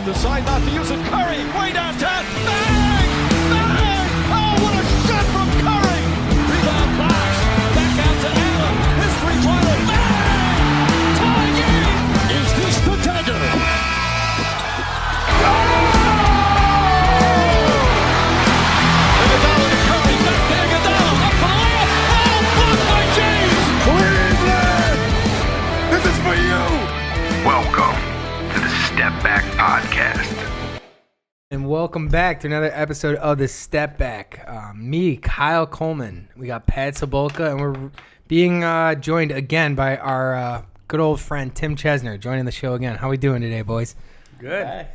decide not to use it. Curry, way downtown. Bang! Bang! Oh, what a shot from Curry! Rebound box. Back out to Allen. His three-pointer. Bang! Tie game! Is this the dagger? Iguodala to Curry. Back to Iguodala. Up for the layup. Oh, blocked by James! Cleveland! This is for you! Welcome to the Stepback Podcast. And welcome back to another episode of the Stepback. Me, Kyle Coleman. We got Pat Sabolka, and we're being joined again by our good old friend Tim Chesner, joining the show again. How we doing today, boys? Good. A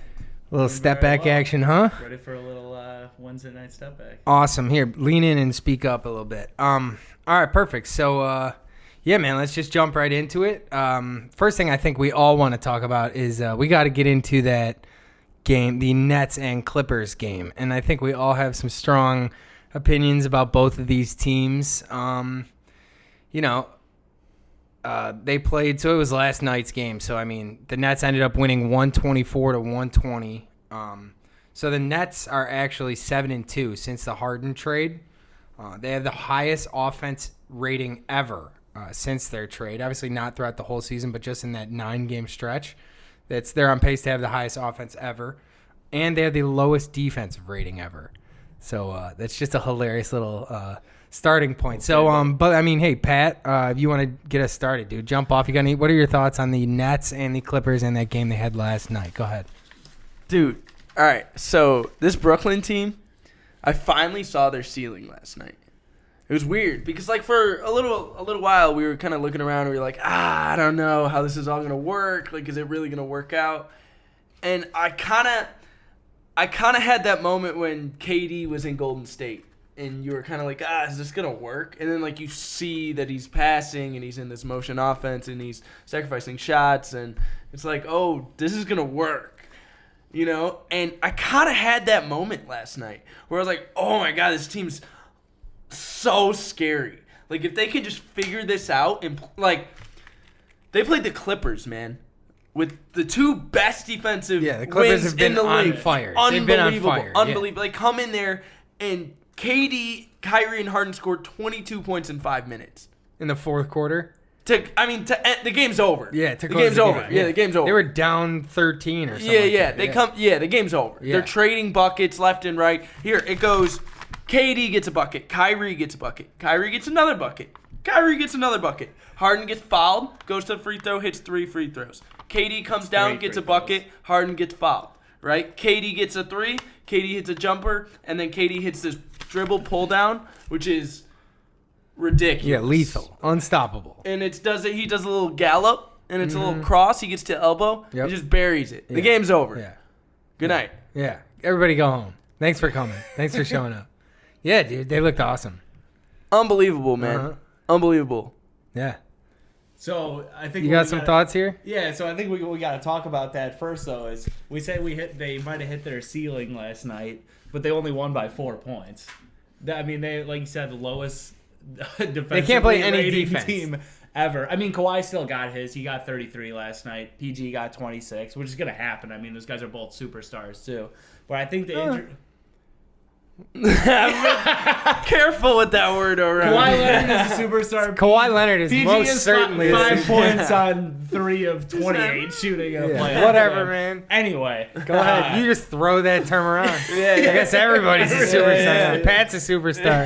little Stepback action, huh? Ready for a little Wednesday night Stepback. Awesome. Here, lean in and speak up a little bit. All right, perfect. So, yeah, man, let's just jump right into it. First thing I think we all want to talk about is we got to get into that game, the Nets and Clippers game. And I think we all have some strong opinions about both of these teams. They played, so it was last night's game. So, I mean, the Nets ended up winning 124-120. So the Nets are actually 7-2 since the Harden trade. They have the highest offense rating ever since their trade. Obviously not throughout the whole season, but just in that 9-game stretch. They're on pace to have the highest offense ever. And they have the lowest defensive rating ever. So that's just a hilarious little starting point. So, but I mean, hey, Pat, if you want to get us started, dude, jump off. What are your thoughts on the Nets and the Clippers and that game they had last night? Go ahead. Dude, all right, so this Brooklyn team, I finally saw their ceiling last night. It was weird because, like, for a little while, we were kind of looking around and we were like, I don't know how this is all going to work. Like, is it really going to work out? And I kind of had that moment when KD was in Golden State and you were kind of like, is this going to work? And then, like, you see that he's passing and he's in this motion offense and he's sacrificing shots and it's like, oh, this is going to work, you know? And I kind of had that moment last night where I was like, oh, my God, this team's so scary. Like, if they could just figure this out and, like, they played the Clippers, man, with the two best defensive the Clippers wins have been in the on league. fire. Unbelievable. They've been on fire. Unbelievable. They come in there and KD, Kyrie, and Harden scored 22 points in 5 minutes. In the fourth quarter? The game's over. Yeah, the game's over. Yeah, the game's over. They were down 13 or something. The game's over. Yeah. They're trading buckets left and right. Here, it goes. KD gets a bucket. Kyrie gets a bucket. Kyrie gets another bucket. Kyrie gets another bucket. Harden gets fouled, goes to the free throw, hits 3 free throws. KD comes down, gets a bucket. Harden gets fouled, right? KD gets a 3. KD hits a jumper, and then KD hits this dribble pull down, which is ridiculous. Yeah, lethal. Unstoppable. And he does a little gallop, and it's a little cross. He gets to elbow. Yep. He just buries it. Yeah. The game's over. Yeah. Good night. Yeah. Everybody go home. Thanks for coming. Thanks for showing up. Yeah, dude. They looked awesome. Unbelievable, man. Uh-huh. Unbelievable. Yeah. So I think You got some thoughts here? Yeah, so I think we got to talk about that first though. Is we said they might have hit their ceiling last night, but they only won by 4 points. I mean, they, like you said, the lowest defensive. They can't play any defense team ever. I mean, Kawhi still got his. He got 33 last night. PG got 26, which is gonna happen. I mean, those guys are both superstars too. But I think the injury. Careful with that word around. Kawhi Leonard is a superstar. Kawhi Leonard is PG most is certainly a 5 superstar. points on 3 of 28 shooting in a playoff. Whatever, man. Anyway, Go ahead. You just throw that term around. I guess everybody's a superstar. Pat's a superstar.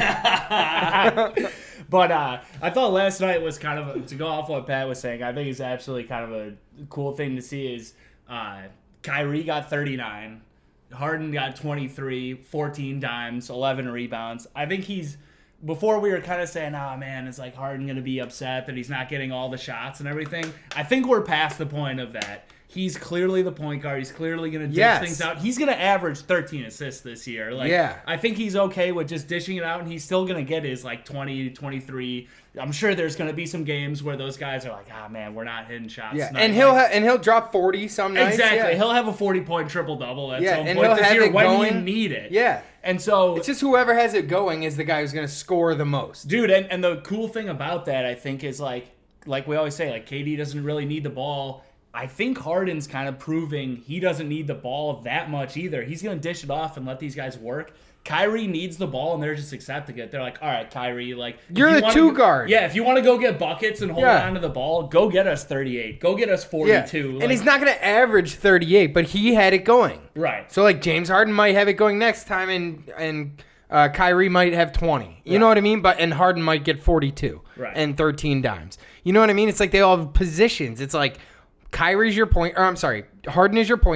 But I thought last night was kind of, to go off what Pat was saying, I think it's absolutely kind of a cool thing to see is Kyrie got 39. Harden got 23, 14 dimes, 11 rebounds. I think before we were kind of saying, man, it's like Harden going to be upset that he's not getting all the shots and everything. I think we're past the point of that. He's clearly the point guard. He's clearly going to dish things out. He's going to average 13 assists this year. I think he's okay with just dishing it out, and he's still going to get his 20, 23. I'm sure there's going to be some games where those guys are like, man, we're not hitting shots. Yeah, tonight. and he'll drop 40 some nights. Exactly. Yeah. He'll have a 40-point triple-double at some and point he'll this have year it when going. you need it. Yeah. And so It's just whoever has it going is the guy who's going to score the most. dude, and the cool thing about that, I think, is like we always say, KD doesn't really need the ball. I think Harden's kind of proving he doesn't need the ball that much either. He's going to dish it off and let these guys work. Kyrie needs the ball, and they're just accepting it. They're like, all right, Kyrie, like... You're the two guard. Yeah, if you want to go get buckets and hold on to the ball, go get us 38. Go get us 42. Yeah. Like, and he's not going to average 38, but he had it going. Right. So, like, James Harden might have it going next time, and Kyrie might have 20. You know what I mean? And Harden might get 42 and 13 dimes. You know what I mean? It's like they all have positions. It's like... Harden is your point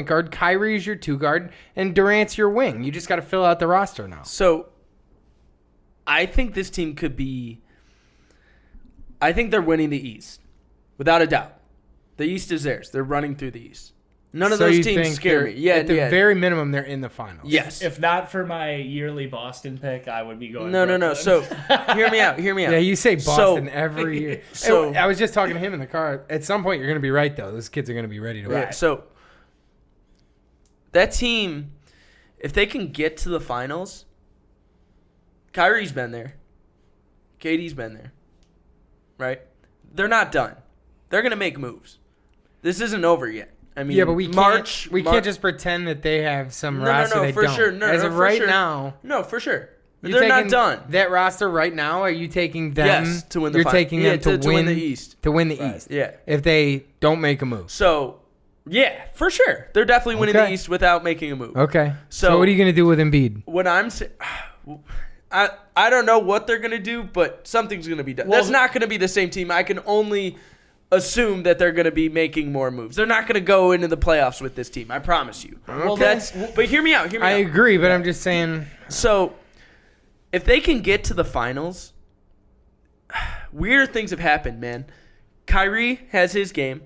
guard, Kyrie is your two guard, and Durant's your wing. You just got to fill out the roster now. So, I think this team could be... I think they're winning the East, without a doubt. The East is theirs. They're running through the East. None of those teams scare me. Yeah, at the very minimum, they're in the finals. Yes. If not for my yearly Boston pick, I would be going. No. So, hear me out. Yeah, you say Boston every year. So I was just talking to him in the car. At some point, you're going to be right, though. Those kids are going to be ready to win. Right. So, that team, if they can get to the finals, Kyrie's been there. KD's been there. Right? They're not done. They're going to make moves. This isn't over yet. I mean, yeah, but we can't just pretend that they have some roster they for don't. Sure. As of right sure. now. No, for sure. They're not done. That roster right now, are you taking them to win the You're taking them to win the East. To win the East. Yeah. If they don't make a move. So, yeah, for sure. They're definitely winning the East without making a move. Okay. So what are you going to do with Embiid? What I'm saying... I don't know what they're going to do, but something's going to be done. Well, that's not going to be the same team. I can only assume that they're going to be making more moves. They're not going to go into the playoffs with this team. I promise you. Well, but hear me out. I agree, but I'm just saying. So, if they can get to the finals, weird things have happened, man. Kyrie has his game.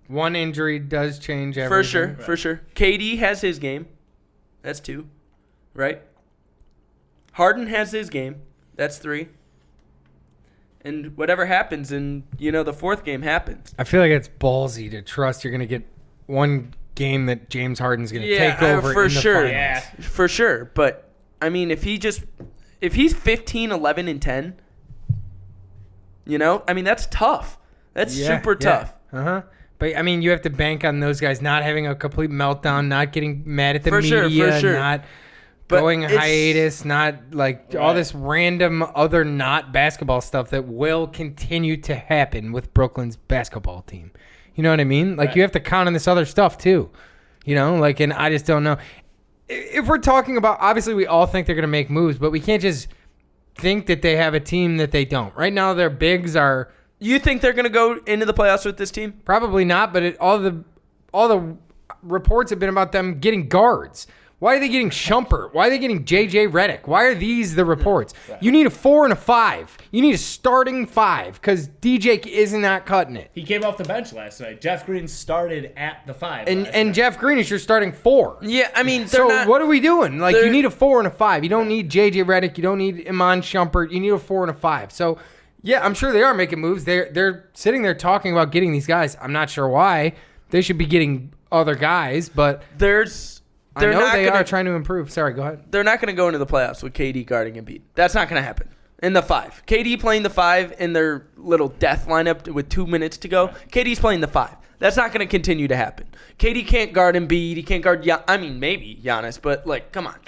One injury does change everything. For sure. KD has his game. That's 2, right? Harden has his game. That's 3. And whatever happens in, the fourth game happens. I feel like it's ballsy to trust you're going to get one game that James Harden's going to take over for in the sure. finals. Yeah, for sure. But, I mean, if he's 15, 11, and 10, that's tough. That's super tough. Uh-huh. But, I mean, you have to bank on those guys not having a complete meltdown, not getting mad at the media, for sure. not going hiatus, not all this random other not basketball stuff that will continue to happen with Brooklyn's basketball team. You know what I mean? You have to count on this other stuff too. And I just don't know. If we're talking about, obviously we all think they're going to make moves, but we can't just think that they have a team that they don't. Right now their bigs are... You think they're going to go into the playoffs with this team? Probably not, but all the reports have been about them getting guards. Why are they getting Shumpert? Why are they getting J.J. Redick? Why are these the reports? You need a 4 and a 5. You need a starting 5 because DJ is not cutting it. He came off the bench last night. Jeff Green started at the 5. And Jeff Green is your starting 4. Yeah, I mean, what are we doing? You need a 4 and a 5. You don't need J.J. Redick. You don't need Iman Shumpert. You need a 4 and a 5. So, yeah, I'm sure they are making moves. They're sitting there talking about getting these guys. I'm not sure why. They should be getting other guys, but I know they are trying to improve. Sorry, go ahead. They're not going to go into the playoffs with KD guarding Embiid. That's not going to happen. In the 5. KD playing the 5 in their little death lineup with 2 minutes to go. KD's playing the 5. That's not going to continue to happen. KD can't guard Embiid. He can't guard maybe Giannis, but come on.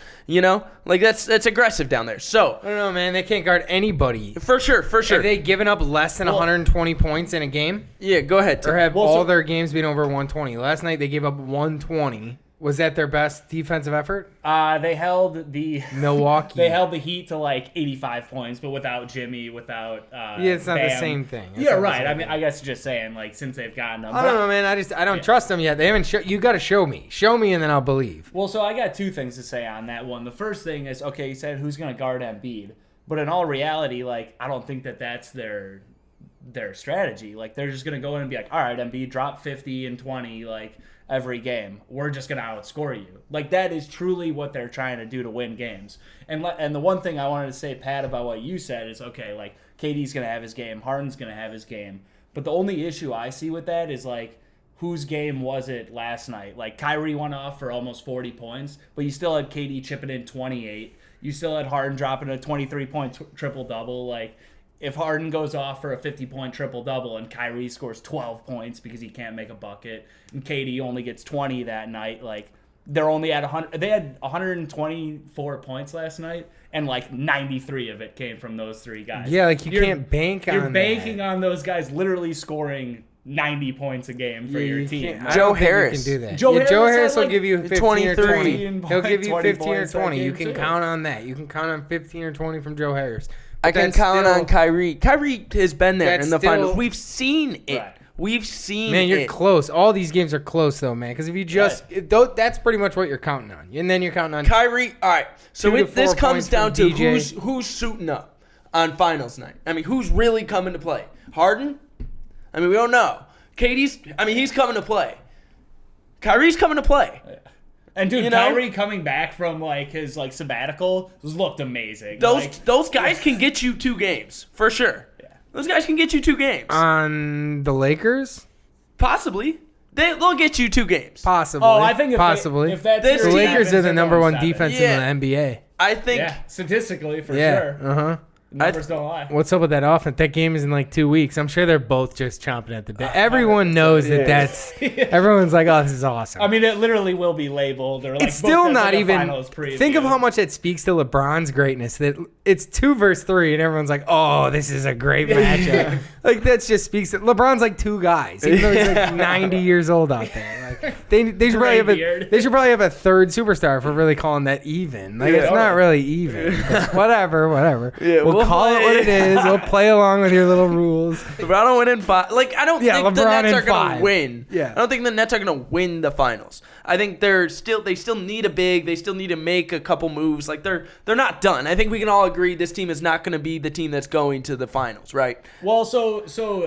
That's aggressive down there. So I don't know, man. They can't guard anybody. For sure. Have they given up less than 120 points in a game? Yeah, go ahead. Or have all their games been over 120? Last night they gave up 120. Was that their best defensive effort? They held the Milwaukee. They held the Heat to 85 points, but without Jimmy, without it's not Bam. the same thing. Right. I mean, I guess just saying since they've gotten them. I don't know, man. I don't trust them yet. They haven't. You got to show me, and then I'll believe. Well, so I got 2 things to say on that one. The first thing is, okay, you said who's going to guard Embiid, but in all reality, I don't think that's their strategy. They're just going to go in and be all right, Embiid, drop 50 and 20, every game. We're just going to outscore you. That is truly what they're trying to do to win games. And the one thing I wanted to say, Pat, about what you said is, okay, KD's going to have his game, Harden's going to have his game. But the only issue I see with that is, whose game was it last night? Kyrie went off for almost 40 points, but you still had KD chipping in 28. You still had Harden dropping a 23-point triple-double. if Harden goes off for a 50-point triple-double and Kyrie scores 12 points because he can't make a bucket, and KD only gets 20 that night, like, they're only at 100. They had 124 points last night, and like 93 of it came from those three guys. Yeah, like you can't bank on You're banking that. on those guys literally scoring 90 points a game for your team. I Joe don't think Harris. You can do that. Joe Joe Harris Harris had, will like, give you 15 or 23. 20. He'll give you 20 15 or points that 20. You game, can too. count on that. You can count on 15 or 20 from Joe Harris. I But can that's count still- on Kyrie. Kyrie has been there That's in the still- finals. We've seen it. Right. We've seen Man, you're it. close. All these games are close, though, man. Because if you just, that's pretty much what you're counting on, and then you're counting on. Kyrie. All right. So 2 to this 4 comes points down from to DJ. who's suiting up on finals night. I mean, who's really coming to play? Harden? I mean, we don't know. KD's. I mean, he's coming to play. Kyrie's coming to play. And dude, You know? Kyrie coming back from like his like sabbatical looked amazing. Those guys can get you 2 games for sure. Yeah. Those guys can get you 2 games. On the Lakers, Possibly. They'll get you 2 games. possibly. Oh, I think if possibly. if that This the series team- Lakers happens, are the they're number going 1 7. defense Yeah. in the NBA. I think. Yeah, statistically for Yeah. sure. Numbers don't lie. What's up with that offense? That game is in like 2 weeks. I'm sure they're both just chomping at the bit. Everyone knows that that's. Everyone's like, "Oh, this is awesome." I mean, it literally will be labeled or like it's booked still as, not like, a even. finals preview. Think of how much it speaks to LeBron's greatness. That it's 2 versus 3, and everyone's like, "Oh, this is a great matchup." Like that just speaks to LeBron's like 2 guys, even though he's like 90 years old out there. Like they should probably have Graybeard. they should probably have a 3rd superstar for really calling that even. Like it's Yeah. not really even. But whatever. Yeah, we'll call it what it is. We'll play along with your little rules. LeBron will win in 5. Like, I don't Yeah, think the LeBron Nets in are going 5. to win. Yeah. I don't think the Nets are going to win the finals. I think they still need a big. They still need to make a couple moves. Like, they're not done. I think we can all agree this team is not going to be the team that's going to the finals, right? Well, so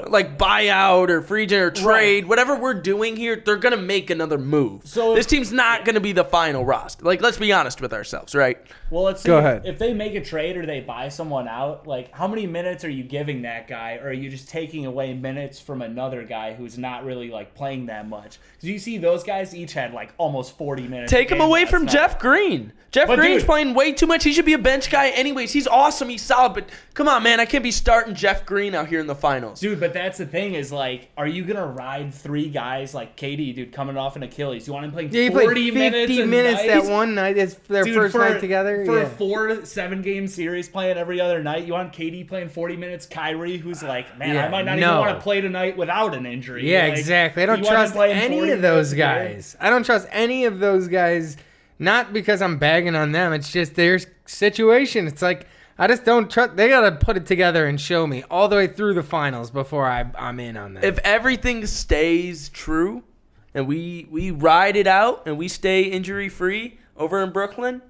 Like, buyout or free agent or trade, whatever we're doing here, they're going to make another move. So this team's not going to be the final roster. Like, let's be honest with ourselves, right? well, let's see Go if, ahead. if they make a trade or they buy someone out. Like, how many minutes are you giving that guy, or are you just taking away minutes from another guy who's not really like playing that much? Because you see, those guys each had like almost 40 minutes. Take a him game away last from night. Jeff Green. Jeff But Green's dude- playing way too much. He should be a bench guy anyways. He's awesome. He's solid. But come on, man. I can't be starting Jeff Green out here in the finals. Dude, but that's the thing is like, are you gonna ride 3 guys like KD, dude, coming off an Achilles? You want him playing Yeah, he 40 played 50 minutes that one night. It's their Dude, first for, night together. for Yeah. a 4-7 game series playing every other night. You want KD playing 40 minutes, Kyrie, who's like, man, Yeah, I might not no. even want to play tonight without an injury. Yeah, Like, exactly. I don't you want him trust playing any 40 of those minutes a game? guys. I don't trust any of those guys. Not because I'm bagging on them. It's just their situation. It's like I just don't trust. They gotta put it together and show me all the way through the finals before I'm in on that. If everything stays true and we ride it out and we stay injury free over in Brooklyn,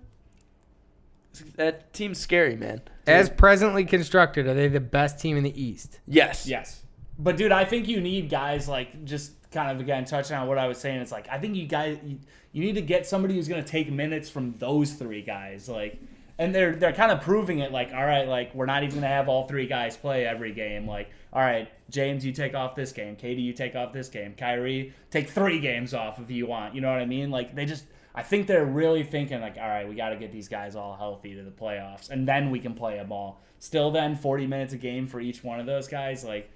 that team's scary, man. As presently constructed, are they the best team in the East? Yes. Yes. But, dude, I think you need guys like just kind of, again, touching on what I was saying. It's like, I think you need to get somebody who's going to take minutes from those 3 guys. Like, and they're kind of proving it like, all right, like, we're not even going to have all 3 guys play every game. Like, all right, James, you take off this game. KD, you take off this game. Kyrie, take 3 games off if you want. You know what I mean? Like, I think they're really thinking like, all right, we got to get these guys all healthy to the playoffs, and then we can play them all. Still then, 40 minutes a game for each one of those guys. Like,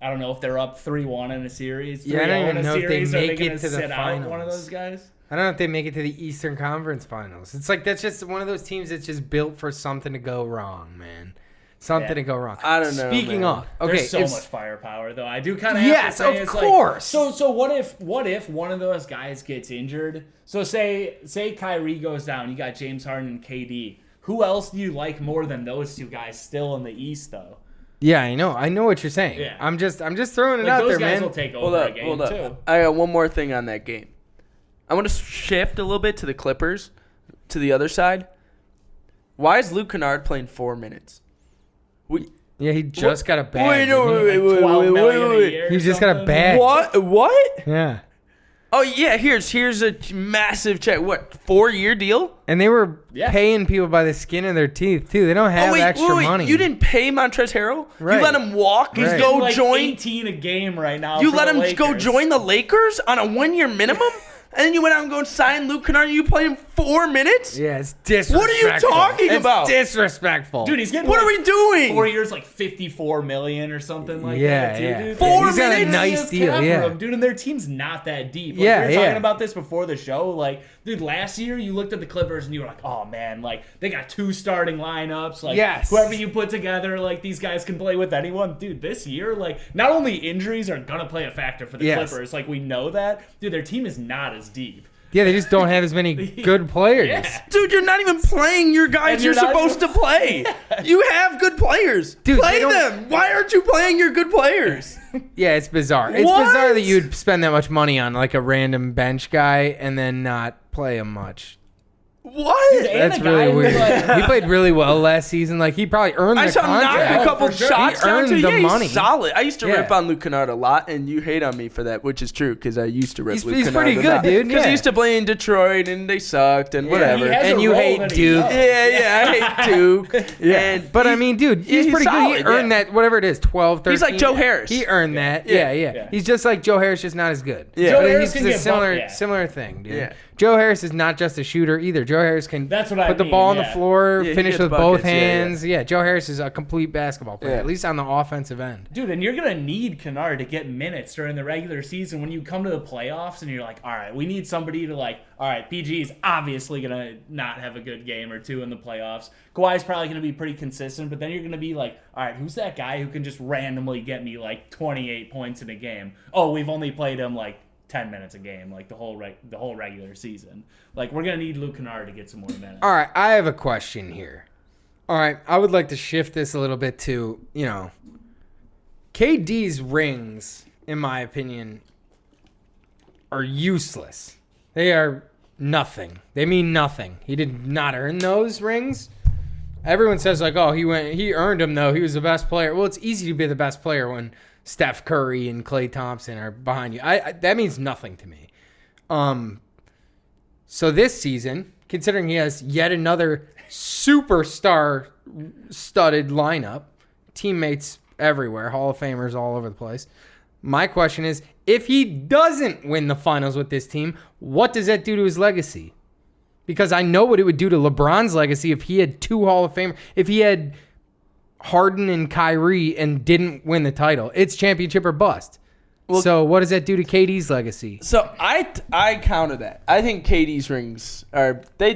I don't know if they're up 3-1 in a series. Yeah, I don't 3-0 in even a know if they series, are make gonna it to the sit out one of finals. those guys? I don't know if they make it to the Eastern Conference Finals. It's like that's just one of those teams that's just built for something to go wrong, man. Something Yeah. to go wrong. I don't know, Speaking man. of, okay, There's so if- much firepower, though. I do kind of have Yes, to say, of it's course. Like, so what if one of those guys gets injured? So say Kyrie goes down, you got James Harden and KD. Who else do you like more than those 2 guys still in the East, though? Yeah, I know what you're saying. Yeah. I'm just throwing it Like, out those there, guys man. will take Hold over a up. game Hold up. too. I got one more thing on that game. I want to shift a little bit to the Clippers, to the other side. Why is Luke Kennard playing 4 minutes? Yeah, he just got a bag. Wait, no, didn't he? wait, 12 million a wait. year He or just got a something? bag. What? Yeah. Oh yeah, here's a massive check. What, 4-year deal? And they were Yeah. paying people by the skin of their teeth too. They don't have extra money. You didn't pay Montrezl Harrell? Right. You let him walk and Right. go Like join? 18 a game right now. You for let the him go Lakers. join the Lakers on a 1-year minimum? And then you went out and go and signed Luke Kennard. You played him 4 minutes? Yeah, it's disrespectful. What are you talking about? It's disrespectful. Dude, he's getting What are we doing? 4 years, like $54 million or something like Yeah, that. Too, yeah. dude. 4 He's got a minutes? nice deal, Cap yeah. room, dude, and their team's not that deep. Like, Yeah, we were talking yeah. about this before the show. Like, dude, last year you looked at the Clippers and you were like, oh man, like they got 2 starting lineups. Like, Yes. whoever you put together, like these guys can play with anyone. Dude, this year, like, not only injuries are gonna play a factor for the Yes. Clippers, like we know that. Dude, their team is not as deep. Yeah, they just don't have as many good players. Yeah. Dude, you're not even playing your And guys you're you're not supposed to play. You have good players. Dude, play they don't- them. Why aren't you playing your good players? Yeah, it's bizarre. It's What? bizarre that you'd spend that much money on like a random bench guy and then not play him much. What? And That's a really guy who, weird. like- He played really well last season. Like he probably earned the I saw him knock contract. a couple for sure. shots He down earned too. the Yeah, money. he's solid. I used to Yeah. rip on Luke Kennard a lot, and you hate on me for that, which is true because I used to rip He's- Luke he's Kennard pretty a good, lot. dude, Because yeah. he used to play in Detroit, and they sucked, and whatever. he has And a you role hate that he Duke. knows. Yeah, I hate Duke. And But I mean, dude, he's he's pretty good. He solid, earned yeah. that, whatever it is, 12, 13. He's like Joe Harris. He earned that. Yeah. Yeah. He's just like Joe Harris, just not as good. Yeah. But Joe Harris he's can a get similar, bumped, yeah. similar thing, dude. Yeah. Joe Harris is not just a shooter either. Joe Harris can That's what I put the mean, ball on the yeah. floor, Yeah, he finish gets with buckets, both yeah, yeah. hands. Yeah, Joe Harris is a complete basketball player, Yeah. at least on the offensive end. Dude, and you're going to need Kennard to get minutes during the regular season when you come to the playoffs and you're like, all right, we need somebody to like, all right, PG is obviously going to not have a good game or two in the playoffs. Kawhi's probably going to be pretty consistent, but then you're going to be like, all right, who's that guy who can just randomly get me like 28 points in a game? Oh, we've only played him like 10 minutes a game, like the whole regular season. Like, we're going to need Luke Kennard to get some more minutes. All right, I have a question here. All right, I would like to shift this a little bit to, KD's rings, in my opinion, are useless. They are nothing. They mean nothing. He did not earn those rings. Everyone says like, oh, he earned them though. He was the best player. Well, it's easy to be the best player when Steph Curry and Klay Thompson are behind you. That means nothing to me. So this season, considering he has yet another superstar studded lineup, teammates everywhere, Hall of Famers all over the place. My question is, if he doesn't win the finals with this team, what does that do to his legacy? Because I know what it would do to LeBron's legacy if he had 2 Hall of Famers. If he had Harden and Kyrie and didn't win the title, it's championship or bust. So what does that do to KD's legacy? So I counter that. I think KD's rings are they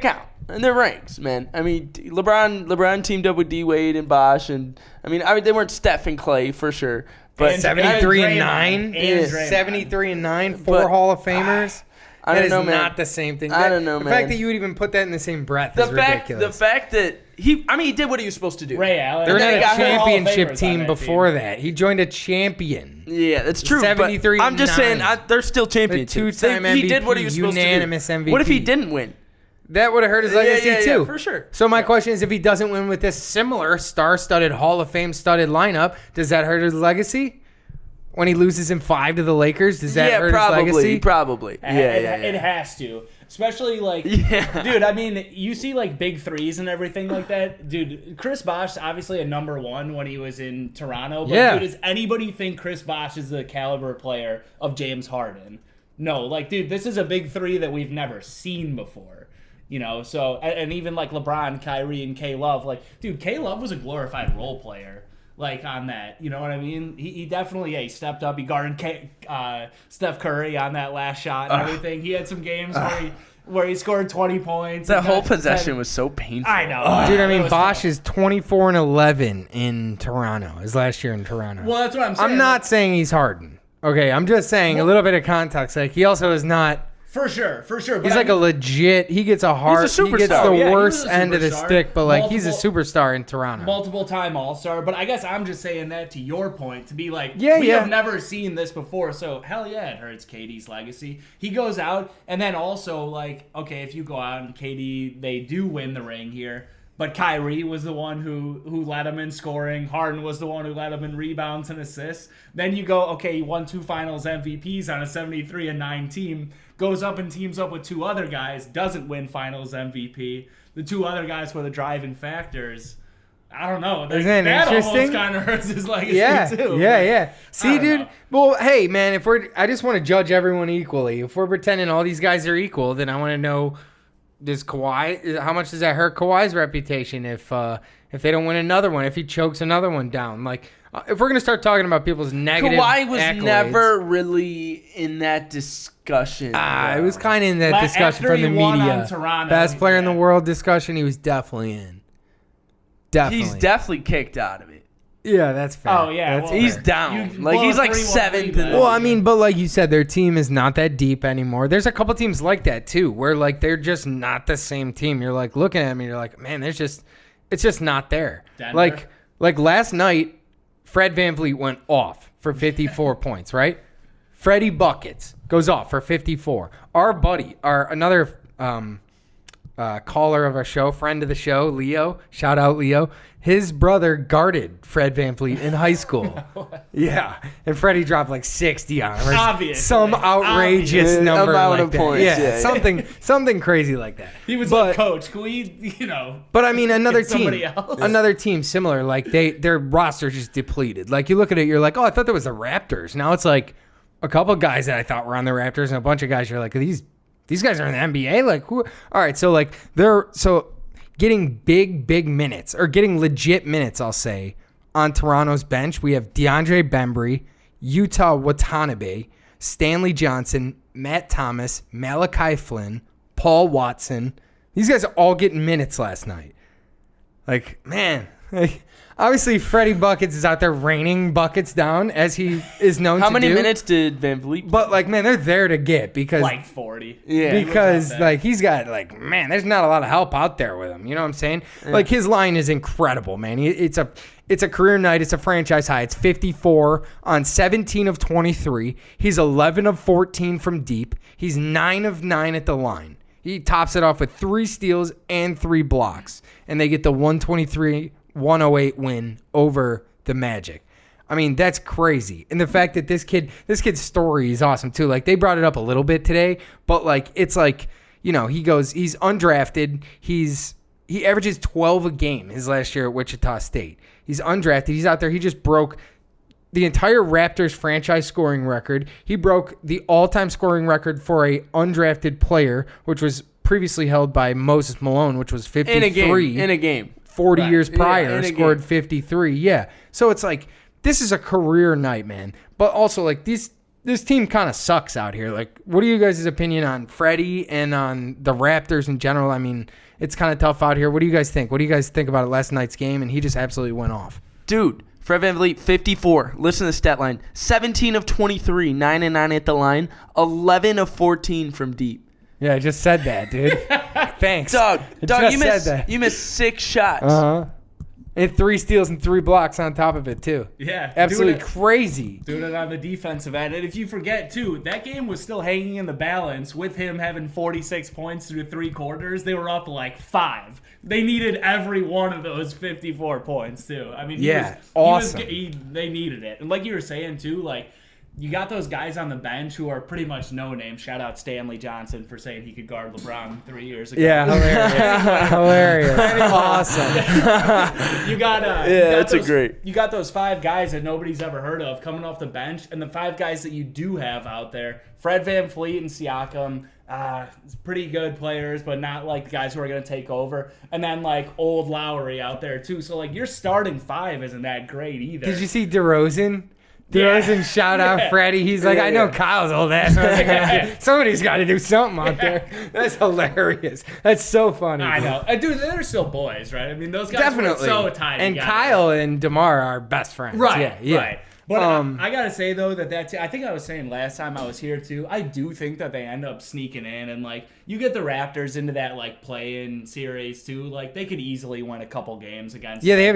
count and they're rings, man. I mean, LeBron teamed up with D Wade and Bosh, and I mean they weren't Steph and Clay for sure, but And 73 and Draymond. 9, And Draymond. 73 and 9, 4 But- Hall of Famers. I That don't is know, man. not the same thing. I don't know, the man. fact that you would even put that in the same breath the is ridiculous. fact that he did what he was supposed to do. Ray Allen. They're And then not he a got hurt. Hall of championship Famers on team that before team. that. He joined a champion. Yeah, that's true. 73 but I'm just and saying 9. they're still champions. two-time He did what he MVP, was supposed unanimous to do. MVP. What if he didn't win? That would have hurt his legacy yeah, too. for sure. So my question is, if he doesn't win with this similar star-studded Hall of Fame studded lineup, does that hurt his legacy? When he loses in 5 to the Lakers, does that hurt his legacy? Probably. It has to. Especially like, Yeah. dude, I mean, you see like big threes and everything like that. Dude, Chris Bosh, obviously a number 1 when he was in Toronto. But Yeah. dude, does anybody think Chris Bosh is the caliber player of James Harden? No, like, dude, this is a big 3 that we've never seen before. So, and even like LeBron, Kyrie, and K Love, like, dude, K Love was a glorified role player. Like on that, you know what I mean? He definitely, he stepped up. He guarded Steph Curry on that last shot and everything. He had some games where he scored 20 points. That and whole got possession 10. was so painful. I know, Dude, I It mean, was Bosh tough. is 24 and 11 in Toronto. His last year in Toronto. Well, that's what I'm saying. I'm not saying he's Harden. Okay, I'm just saying a little bit of context. Like he also is not. for sure. But He's like a legit. He gets a hard. He's a He gets superstar. the Yeah, he worst was a end of the superstar. stick, but like he's a Multiple- superstar in Toronto. multiple-time All-Star. But I guess I'm just saying that to your point, to be like, Yeah, we yeah. have never seen this before, so hell yeah, it hurts KD's legacy. He goes out, and then also, like, okay, if you go out and KD, they do win the ring here, but Kyrie was the one who led him in scoring. Harden was the one who led him in rebounds and assists. Then you go, okay, he won 2 Finals MVPs on a 73-9 team, goes up and teams up with 2 other guys, doesn't win Finals MVP. The 2 other guys were the driving factors. I don't know. Isn't it that interesting? almost kind of hurts his legacy too. Yeah. See, don't dude. know. Well, hey, man. I just want to judge everyone equally. If we're pretending all these guys are equal, then I want to know, how much does that hurt Kawhi's reputation if they don't win another one? If he chokes another one down, like if we're gonna start talking about people's negative, Kawhi was accolades, never really in that discussion. It was kind of in that discussion After from he the won media. on Toronto, Best player in the yeah. world discussion. He was definitely in. Definitely. He's definitely kicked out of it. Yeah, that's fair. Oh, yeah, That's well, He's fair. down. You He's like blow a 7th. 3-1 in the Well, I mean, but like you said, their team is not that deep anymore. There's a couple teams like that too, where like they're just not the same team. You're like looking at them, and you're like, man, it's just not there. Denver. Like last night, Fred VanVleet went off for 54 points, right? Freddie Buckets goes off for 54. Our buddy, another caller of our show, friend of the show, Leo. Shout out, Leo. His brother guarded Fred VanVleet in high school. Yeah. And Freddie dropped like 60 on him. Or Obviously. some outrageous Obvious. number Amount like of that. points, Yeah, yeah. something crazy like that. He was But- like, Coach, can we, But I mean, another Get team, somebody else. another team similar. Like their roster just depleted. Like you look at it, you're like, oh, I thought that was the Raptors. Now it's like a couple guys that I thought were on the Raptors, and a bunch of guys you're like, these guys are in the NBA. Like, who? All right, so like they're getting big minutes or getting legit minutes. I'll say on Toronto's bench, we have DeAndre Bembry, Utah Watanabe, Stanley Johnson, Matt Thomas, Malachi Flynn, Paul Watson. These guys are all getting minutes last night. Like, man, obviously Freddie Buckets is out there raining buckets down as he is known to do. How many minutes did VanVleet play? But like, man, they're there to get because like 40. Yeah. because like he's got like, man, there's not a lot of help out there with him. You know what I'm saying? Like his line is incredible, man. It's a career night. It's a franchise high. It's 54 on 17 of 23. He's 11 of 14 from deep. He's 9 of 9 at the line. He tops it off with 3 steals and 3 blocks, and they get the 123-108 win over the Magic. I mean, that's crazy. And the fact that this kid's story is awesome too. Like they brought it up a little bit today, but like it's like, he's undrafted. He averages 12 a game his last year at Wichita State. He's undrafted. He's out there. He just broke the entire Raptors franchise scoring record. He broke the all-time scoring record for a undrafted player, which was previously held by Moses Malone, which was 53. In a game. 40 years prior, in a scored game. 53. Yeah. So it's like, this is a career night, man. But also, like, this team kind of sucks out here. Like, what are you guys' opinion on Freddie and on the Raptors in general? I mean, it's kind of tough out here. What do you guys think? What do you guys think about last night's game? And he just absolutely went off. Dude, Fred VanVleet, 54. Listen to the stat line. 17 of 23, 9 and 9 at the line, 11 of 14 from deep. Yeah, I just said that, dude. Thanks. Dog, Just you said that. missed 6 shots. Uh-huh. And 3 steals and 3 blocks on top of it, too. Yeah. Absolutely doing it- crazy. Doing it on the defensive end. And if you forget, too, that game was still hanging in the balance with him having 46 points through 3 quarters. They were up like 5. They needed every one of those 54 points, too. I mean, awesome. They needed it. And like you were saying, too, like, you got those guys on the bench who are pretty much no name. Shout out Stanley Johnson for saying he could guard LeBron 3 years ago. Yeah, hilarious. Awesome. You got that's great. You got those 5 guys that nobody's ever heard of coming off the bench, and the 5 guys that you do have out there: Fred VanVleet and Siakam. Pretty good players, but not like the guys who are going to take over. And then like old Lowry out there too. So like your starting 5 isn't that great either. Did you see DeRozan? Yeah. DeRozan shout out Yeah. Freddie. He's like, I know Kyle's old ass. Somebody's got to do something out there. That's hilarious. That's so funny. I know, dude. They're still boys, right? I mean, those guys Definitely. were so tight. And together. Kyle and DeMar are best friends. Right, Yeah. right. But I gotta say though that I think I was saying last time I was here too. I do think that they end up sneaking in, and like you get the Raptors into that like play-in series too. Like they could easily win a couple games against. Yeah, they had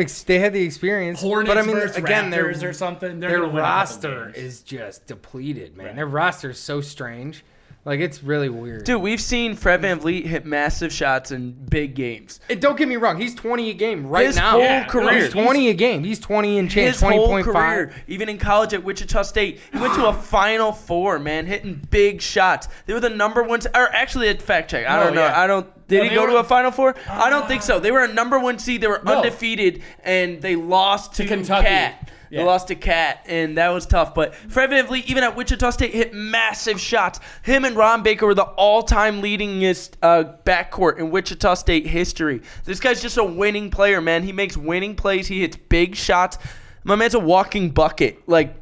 the experience. Hornets but I mean, versus again, Raptors or something. They're their gonna win a couple roster games. is just depleted, man. Right. Their roster is so strange. Like, it's really weird. Dude, we've seen Fred VanVleet hit massive shots in big games. Don't get me wrong. He's 20 a game right His now. whole Yeah, career. He's 20 a game. He's 20 and change. His whole 20.5. career, even in college at Wichita State, he went to a Final Four, man, hitting big shots. They were the number 1, or actually, a fact check. I don't know. yeah. I don't Did No, he they go to were- a Final Four? I don't think so. They were a number 1 seed. They were No. undefeated, and they lost to Kentucky. Cat. They Yeah. lost to Cat, and that was tough. But Fred VanVleet, even at Wichita State, hit massive shots. Him and Ron Baker were the all-time leadingest backcourt in Wichita State history. This guy's just a winning player, man. He makes winning plays. He hits big shots. My man's a walking bucket. Like,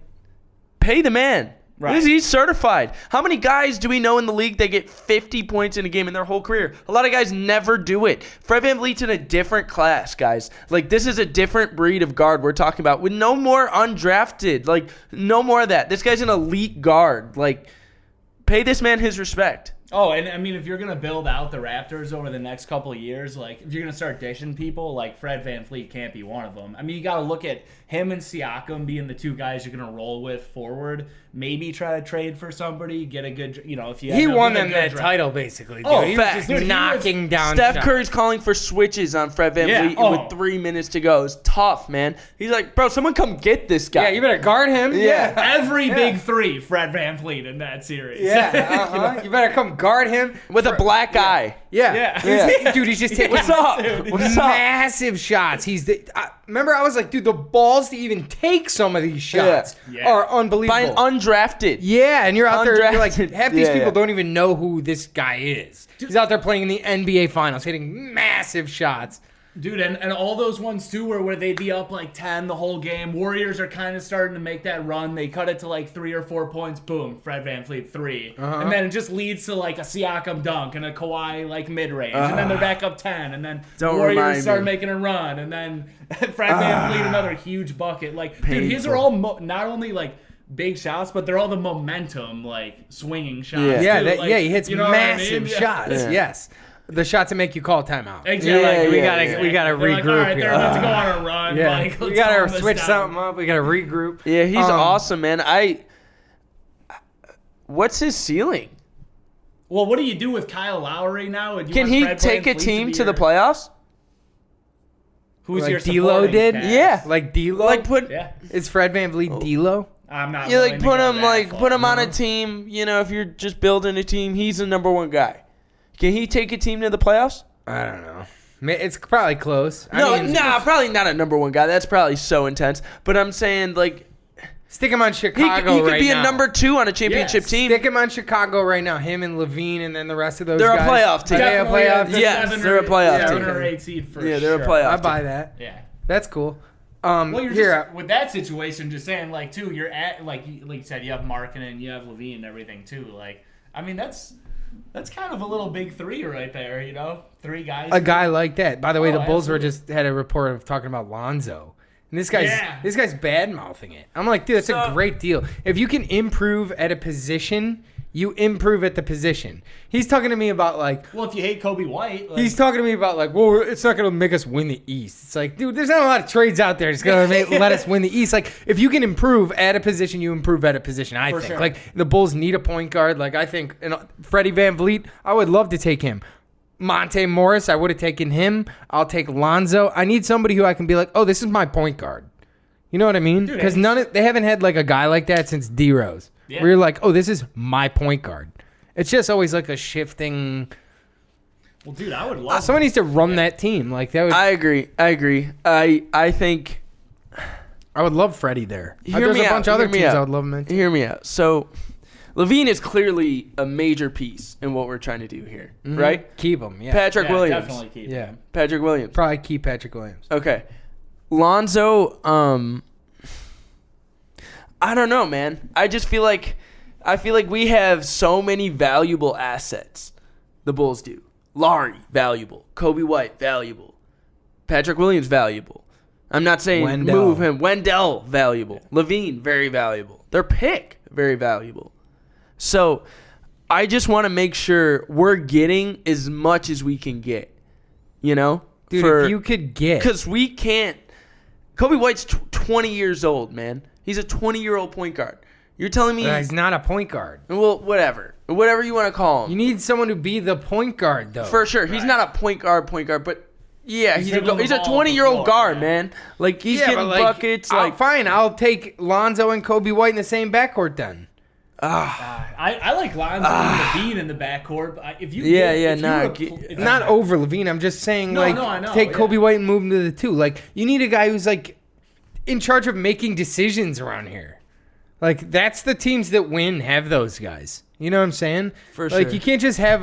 pay the man. Right. He's certified. How many guys do we know in the league that get 50 points in a game in their whole career? A lot of guys never do it. Fred VanVleet's in a different class, guys. Like, this is a different breed of guard we're talking about with no more undrafted. Like, no more of that. This guy's an elite guard. Like, pay this man his respect. Oh, and I mean, if you're gonna build out the Raptors over the next couple of years, like if you're gonna start dishing people, like Fred VanVleet can't be one of them. I mean, you got to look at him and Siakam being the two guys you're gonna roll with forward. Maybe try to trade for somebody, get a good, if you. He end up won with a them good that draft. title, basically. Dude. Oh, he was facts. just Dude, he knocking down Steph shots. Curry's calling for switches on Fred VanVleet Yeah. with 3 minutes to go. It's tough, man. He's like, bro, someone come get this guy. Yeah, you better guard him. Yeah. Every big three, Fred VanVleet in that series. Yeah, uh-huh. You better come guard him. With a black eye. Yeah. Yeah. Dude, he's just taking What's up? What's up? massive shots. Remember, I was like, dude, the balls to even take some of these shots Yeah. are unbelievable. By an undrafted. Yeah, and you're out there, you're like, Undrafted. half these Yeah, people yeah. don't even know who this guy is. He's out there playing in the NBA Finals, hitting massive shots. Dude, and all those ones too where they'd be up like 10 the whole game. Warriors are kind of starting to make that run. They cut it to like 3 or 4 points. Boom, Fred VanVleet 3. And then it just leads to like a Siakam dunk and a Kawhi like mid-range. And then they're back up 10. And then Don't Warriors remind start me. making a run. And then Fred VanVleet another huge bucket. Like, dude, his are Painful. all not only like big shots, but they're all the momentum like swinging shots. Yeah. too. Like, He hits you know what I massive mean? Yeah. shots. Yeah. Yes. The shots that make you call timeout. Exactly. Yeah, we yeah, gotta yeah. we gotta They're regroup like, all right, here. they're about to go on a run. Yeah, Like, we let's gotta calm this switch down. something up. We gotta regroup. Yeah, he's awesome, man. What's his ceiling? Well, what do you do with Kyle Lowry now? Do you Can want he Fred take a VanVleet team be to the your- playoffs? Who's Like your D'Lo supporting did? cast? Yeah. Like D'Lo. Like put Yeah. Is Fred VanVleet D'Lo? I'm not. you willing like to put go him that like far. put him on a team, if you're just building a team, he's the number 1 guy. Can he take a team to the playoffs? I don't know. It's probably close. No, I mean, probably not a number 1 guy. That's probably so intense. But I'm saying like stick him on he Chicago could right be now. a number 2 on a championship Yes. team. Stick him on Chicago right now. Him and Levine, and then the rest of those They're a guys. playoff team. Are they a Definitely playoff a team? Yes, 7 they're a playoff or, team. 7 or 8 seed for Yeah, they're a sure. playoff I team. buy that. Yeah. That's cool. Well, you're here, just with that situation, just saying like too. You're at like you said, you have Markkanen, you have Levine, and everything too. Like, I mean, that's kind of a little big 3 right there. 3 guys. a guy like that. By the way, Oh, the Bulls were absolutely. just had a report of talking about Lonzo. And this guy's bad mouthing it. I'm like, dude, that's a great deal. If you can improve at a position, you improve at the position. He's talking to me about like Well, if you hate Kobe White, like, he's talking to me about like, well, it's not gonna make us win the East. It's like, dude, there's not a lot of trades out there that's gonna let us win the East. Like, if you can improve at a position, you improve at a position. I For think sure. like the Bulls need a point guard. Like I think, Freddie VanVleet, I would love to take him. Monte Morris, I would have taken him. I'll take Lonzo. I need somebody who I can be like, oh, this is my point guard. You know what I mean? Dude, Because they haven't had like a guy like that since D Rose. Yeah. Where you're like, oh, this is my point guard. It's just always like a shifting. well, dude, I would love. Someone needs to run that team. Like that would. I agree. I think I would love Freddie there. Hear There's me a bunch out, of other hear me teams out. I would love him in. Hear me out. So, Levine is clearly a major piece in what we're trying to do here, right? Keep him. Yeah. Patrick yeah, Williams. definitely keep. Yeah. him. Patrick Williams. Probably keep Patrick Williams. Okay. Lonzo, I don't know, man. I feel like we have so many valuable assets. The Bulls do. Laurie, valuable. Kobe White, valuable. Patrick Williams, valuable. I'm not saying Wendell. move him. Wendell, valuable. Levine, very valuable. Their pick, very valuable. So I just want to make sure we're getting as much as we can get. Dude, if you could get. because we can't. Kobe White's 20 years old, man. He's a 20-year-old point guard. You're telling me He's not a point guard. well, whatever you want to call You him. need someone to be the point guard, though. For sure, he's not a point guard, but yeah, he's dribbling the a ball up the 20-year-old floor, guard, yeah. man. Like he's Yeah, getting but, like, buckets. fine. I'll take Lonzo and Kobe White in the same backcourt then. I like Lonzo and Levine in the backcourt. But if you Not over Levine. I'm just saying, I know, take Kobe White and move him to the 2. Like, you need a guy who's like in charge of making decisions around here. Like, that's the teams that win have those guys. You know what I'm saying? For like, sure. you can't just have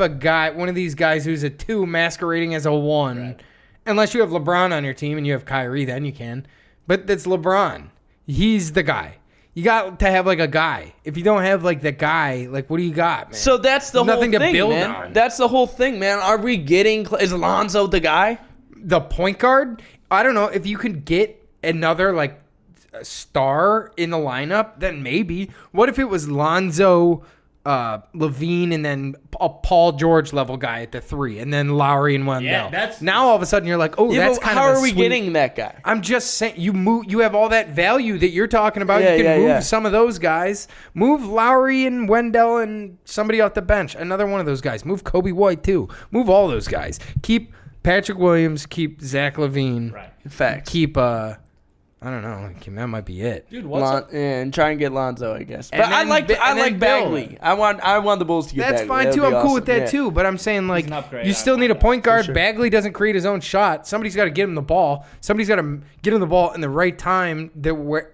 one of these guys who's a 2 masquerading as a 1. Right. Unless you have LeBron on your team and you have Kyrie, then you can. But that's LeBron. He's the guy. You got to have like a guy. If you don't have like the guy, like what do you got, man? So that's the Nothing whole to thing, build man. on. That's the whole thing, man. Are we getting? Is Lonzo the guy? The point guard, I don't know. If you could get another like star in the lineup, then maybe. What if it was Lonzo, Levine, and then a Paul George level guy at the 3, and then Lowry and Wendell? Yeah, that's- now all of a sudden you're like, oh, Yeah, that's but kind how of. are we getting that guy? I'm just saying you have all that value that you're talking about. You can move some of those guys. Move Lowry and Wendell and somebody off the bench. Another one of those guys. Move Kobe White too. Move all those guys. Keep Patrick Williams. Keep Zach LaVine. Right. Facts. Keep I don't know. That might be it. Dude, what's up? And try and get Lonzo, I guess. And But I then like and then Bagley. build. I want the Bulls to get That's Bagley. fine That too. would be I'm cool with awesome. that Yeah. too. But I'm saying like an upgrade you on still point need a guard, point guard. sure. Bagley doesn't create his own shot. Somebody's got to get him the ball. Somebody's got to get him the ball in the right time.